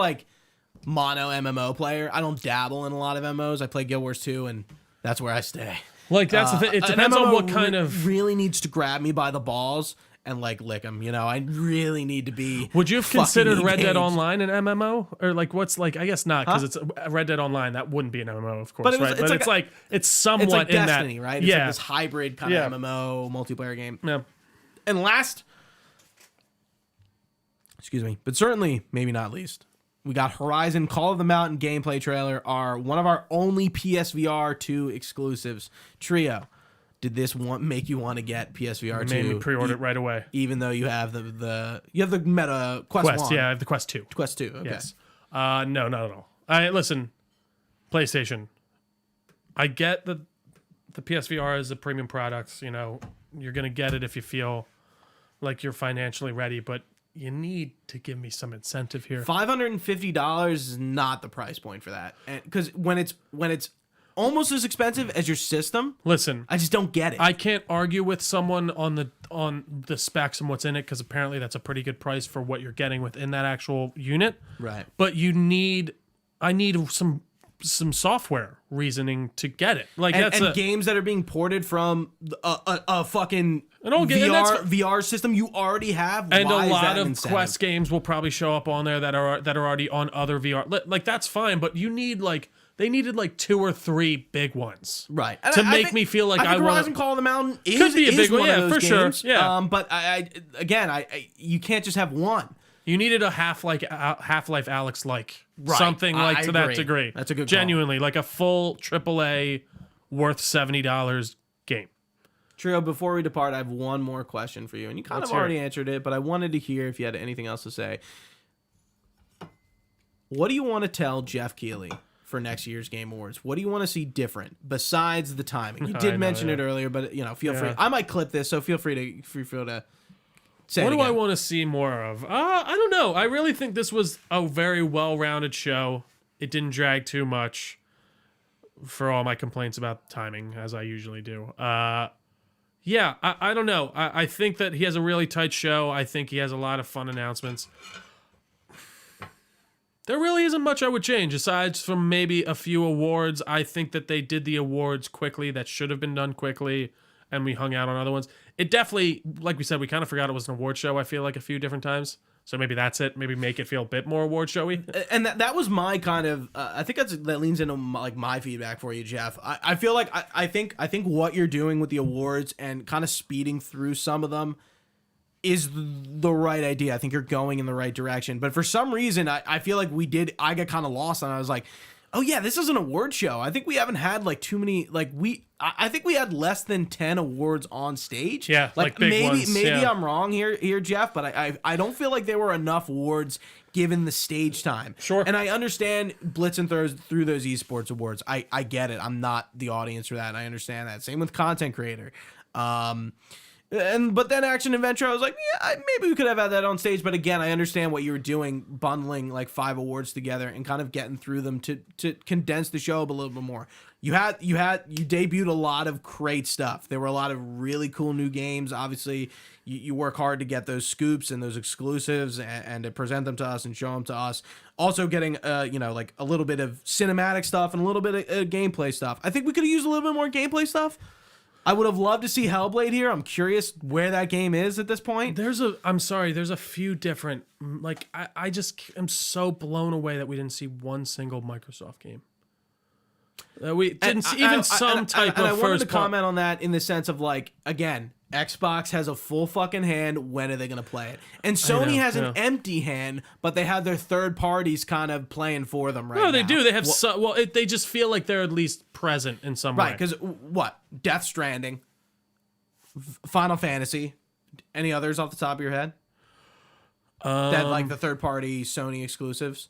Speaker 1: mono MMO player. I don't dabble in a lot of MMOs. I play Guild Wars 2, and that's where I stay.
Speaker 2: That's the thing. It depends on what kind of.
Speaker 1: really needs to grab me by the balls, and like lick them. You know, I really need to be.
Speaker 2: Would you have
Speaker 1: fucking
Speaker 2: considered Red Dead
Speaker 1: engaged.
Speaker 2: Online an MMO, or like what's like? I guess not, because it's Red Dead Online. That wouldn't be an MMO, of course,
Speaker 1: But it was-
Speaker 2: right?
Speaker 1: it's
Speaker 2: But
Speaker 1: like
Speaker 2: it's somewhat
Speaker 1: It's like
Speaker 2: in
Speaker 1: Destiny,
Speaker 2: that,
Speaker 1: right? It's like this hybrid kind of MMO multiplayer game.
Speaker 2: Yeah.
Speaker 1: And last, excuse me, but certainly maybe not least, we got Horizon Call of the Mountain gameplay trailer, one of our only PSVR 2 exclusives. Trio, did this make you want to get PSVR 2?
Speaker 2: Made me pre-order it right away.
Speaker 1: Even though you have the Meta Quest 1.
Speaker 2: Yeah, I have the Quest 2.
Speaker 1: Quest 2, okay.
Speaker 2: Yes. No, not at all. Listen, PlayStation. I get that the PSVR is a premium product. You know, you're gonna get it if you feel like you're financially ready, but you need to give me some incentive here.
Speaker 1: $550 is not the price point for that, because when it's almost as expensive as your system,
Speaker 2: Listen,
Speaker 1: I just don't get it.
Speaker 2: I can't argue with someone on the specs and what's in it, because apparently that's a pretty good price for what you're getting within that actual unit.
Speaker 1: Right.
Speaker 2: But I need some software reasoning to get it. Like
Speaker 1: and games that are being ported from a fucking
Speaker 2: old game,
Speaker 1: VR system you already have.
Speaker 2: and
Speaker 1: why
Speaker 2: a
Speaker 1: is
Speaker 2: lot
Speaker 1: that an
Speaker 2: of
Speaker 1: incentive?
Speaker 2: Quest games will probably show up on there that are already on other VR. Like that's fine, but you need they needed like 2 or 3 big ones,
Speaker 1: right,
Speaker 2: to make me feel like I want.
Speaker 1: Horizon Call of the Mountain
Speaker 2: Could be a big one,
Speaker 1: one of
Speaker 2: yeah,
Speaker 1: those
Speaker 2: for sure,
Speaker 1: games.
Speaker 2: yeah.
Speaker 1: But you can't just have one.
Speaker 2: You needed a Half-Life Alex
Speaker 1: Right.
Speaker 2: something like
Speaker 1: I
Speaker 2: to
Speaker 1: agree.
Speaker 2: that degree.
Speaker 1: That's a good call.
Speaker 2: Genuinely, like a full AAA worth $70 game.
Speaker 1: Trio, before we depart, I have one more question for you, and you kind
Speaker 2: Let's
Speaker 1: of
Speaker 2: hear
Speaker 1: already
Speaker 2: it.
Speaker 1: answered it, but I wanted to hear if you had anything else to say. What do you want to tell Jeff Keighley for next year's Game Awards? What do you want to see different besides the timing? You
Speaker 2: I
Speaker 1: did
Speaker 2: know,
Speaker 1: mention
Speaker 2: yeah.
Speaker 1: it earlier, but feel free.
Speaker 2: Yeah.
Speaker 1: I might clip this, so feel free to say
Speaker 2: What
Speaker 1: it
Speaker 2: do I
Speaker 1: again.
Speaker 2: want to see more of? I don't know. I really think this was a very well-rounded show. It didn't drag too much, for all my complaints about timing, as I usually do. I don't know. I think that he has a really tight show. I think he has a lot of fun announcements. There really isn't much I would change, aside from maybe a few awards. I think that they did the awards quickly. That should have been done quickly, and we hung out on other ones. It definitely, like we said, we kind of forgot it was an award show, I feel like, a few different times. So maybe that's it. Maybe make it feel a bit more award showy.
Speaker 1: And that was my kind of I think that leans into my feedback for you, Jeff. I feel like I think what you're doing with the awards and kind of speeding through some of them is the right idea. I think you're going in the right direction. But for some reason, I feel like I got kind of lost, and I was like, oh yeah, this is an award show. I think we haven't had like too many, I think we had less than 10 awards on stage.
Speaker 2: Yeah, like big
Speaker 1: maybe
Speaker 2: ones, yeah.
Speaker 1: I'm wrong here, Jeff, but I don't feel like there were enough awards given the stage time.
Speaker 2: Sure.
Speaker 1: And I understand blitzing through those esports awards. I get it. I'm not the audience for that, and I understand that. Same with content creator. But then action adventure, I was like, yeah, maybe we could have had that on stage. But again, I understand what you were doing, bundling like 5 awards together and kind of getting through them to condense the show up a little bit more. You debuted a lot of great stuff. There were a lot of really cool new games. Obviously, you work hard to get those scoops and those exclusives and to present them to us and show them to us. Also getting like a little bit of cinematic stuff and a little bit of gameplay stuff. I think we could have used a little bit more gameplay stuff. I would have loved to see Hellblade here. I'm curious where that game is at this point.
Speaker 2: There's a few different, like, I just am so blown away that we didn't see one single Microsoft game. We didn't see even some type of
Speaker 1: I wanted
Speaker 2: first
Speaker 1: to comment on that in the sense of, like, again, Xbox has a full fucking hand. When are they going to play it? And Sony has an empty hand, but they have their third parties kind of playing for them right now.
Speaker 2: No, they do. They have they just feel like they're at least present in some way.
Speaker 1: Right, because what? Death Stranding, Final Fantasy, any others off the top of your head? That, like, the third party Sony exclusives?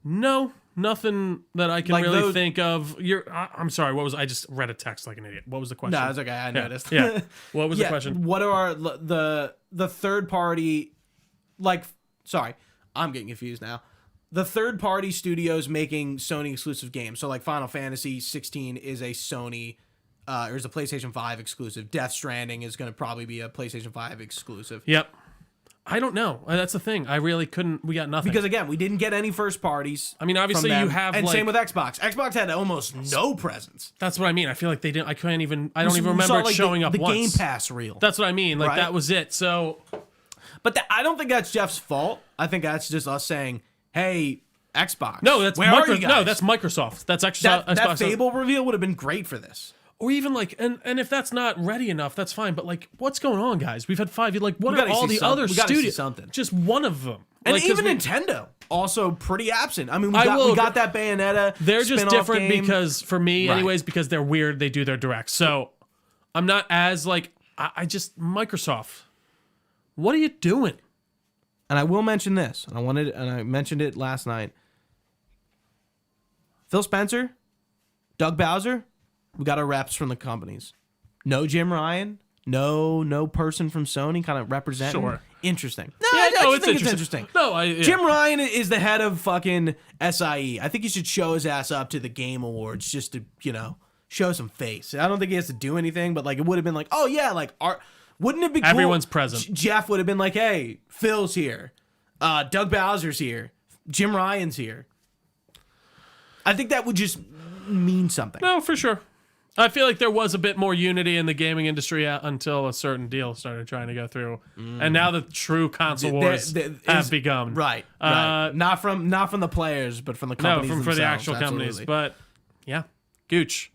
Speaker 2: No, nothing that I can
Speaker 1: Like
Speaker 2: really
Speaker 1: those-
Speaker 2: think of. I'm sorry. What was I just read a text like an idiot? What was the question?
Speaker 1: No, it's okay. I noticed.
Speaker 2: Yeah. What was the question?
Speaker 1: What are the third party, like, sorry, I'm getting confused now. The third party studios making Sony exclusive games. So like Final Fantasy 16 is a Sony or is a PlayStation 5 exclusive. Death Stranding is going to probably be a PlayStation 5 exclusive.
Speaker 2: Yep. I don't know. That's the thing. I really couldn't. We got nothing.
Speaker 1: Because again, we didn't get any first parties.
Speaker 2: I mean, obviously
Speaker 1: from them.
Speaker 2: you have
Speaker 1: and
Speaker 2: like,
Speaker 1: same with Xbox. Xbox had almost no presence.
Speaker 2: That's what I mean. I feel like they didn't. I can't even. I don't even
Speaker 1: We
Speaker 2: remember
Speaker 1: saw,
Speaker 2: it
Speaker 1: like,
Speaker 2: showing up
Speaker 1: the
Speaker 2: once.
Speaker 1: Game Pass reel.
Speaker 2: That's what I mean. Like
Speaker 1: Right?
Speaker 2: that was it. So,
Speaker 1: But I don't think that's Jeff's fault. I think that's just us saying, "Hey, Xbox,
Speaker 2: no, that's
Speaker 1: where are you guys?"
Speaker 2: No, that's Microsoft. That's actually
Speaker 1: that
Speaker 2: Xbox.
Speaker 1: Fable reveal would have been great for this.
Speaker 2: Or even like, and if that's not ready enough, that's fine. But like, what's going on, guys? We've had 5. Like, what
Speaker 1: We
Speaker 2: are
Speaker 1: gotta
Speaker 2: all
Speaker 1: see
Speaker 2: the other
Speaker 1: we gotta see
Speaker 2: studios?
Speaker 1: something.
Speaker 2: Just one of them.
Speaker 1: And
Speaker 2: Like, 'cause
Speaker 1: even
Speaker 2: we-
Speaker 1: Nintendo, also pretty absent. I mean, we
Speaker 2: I will
Speaker 1: got that Bayonetta.
Speaker 2: They're just
Speaker 1: spin-off
Speaker 2: different
Speaker 1: game.
Speaker 2: because, for me,
Speaker 1: Right.
Speaker 2: anyways, because they're weird. They do their directs. So I'm not as like, I just Microsoft. What are you doing?
Speaker 1: And I will mention this, and I mentioned it last night. Phil Spencer, Doug Bowser, we got our reps from the companies. No Jim Ryan, no person from Sony kind of representing.
Speaker 2: Sure.
Speaker 1: Interesting.
Speaker 2: Yeah,
Speaker 1: I
Speaker 2: no,
Speaker 1: just think it's interesting.
Speaker 2: No,
Speaker 1: Jim Ryan is the head of fucking SIE. I think he should show his ass up to the Game Awards just to, show some face. I don't think he has to do anything, but like it would have been like, oh yeah, like wouldn't it be cool?
Speaker 2: Everyone's present.
Speaker 1: Jeff would have been like, hey, Phil's here. Doug Bowser's here. Jim Ryan's here. I think that would just mean something.
Speaker 2: No, for sure. I feel like there was a bit more unity in the gaming industry until a certain deal started trying to go through, and now the true console wars have begun.
Speaker 1: Right. Not from the players, but from the companies.
Speaker 2: No, for the actual
Speaker 1: Absolutely.
Speaker 2: companies. But yeah, Gooch,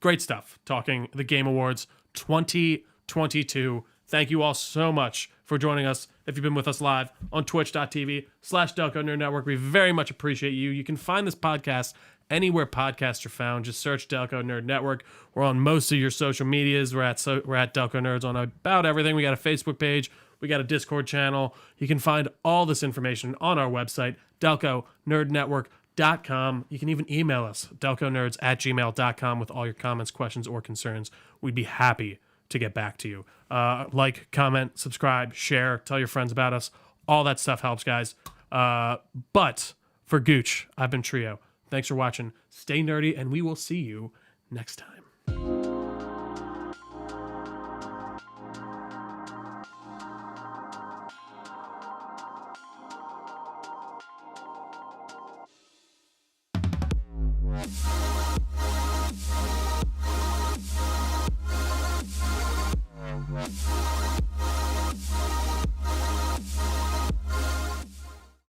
Speaker 2: great stuff. Talking the Game Awards 2022. Thank you all so much for joining us. If you've been with us live on twitch.tv/Delco Nerd Network, we very much appreciate you. You can find this podcast anywhere podcasts are found. Just search Delco Nerd Network. We're on most of your social medias. We're at Delco Nerds on about everything. We got a Facebook page. We got a Discord channel. You can find all this information on our website, DelcoNerdNetwork.com. You can even email us, delconerds@gmail.com, with all your comments, questions, or concerns. We'd be happy to get back to you. Like, comment, subscribe, share, tell your friends about us. All that stuff helps, guys. But for Gooch, I've been Trio. Thanks for watching. Stay nerdy, and we will see you next time.
Speaker 3: Right.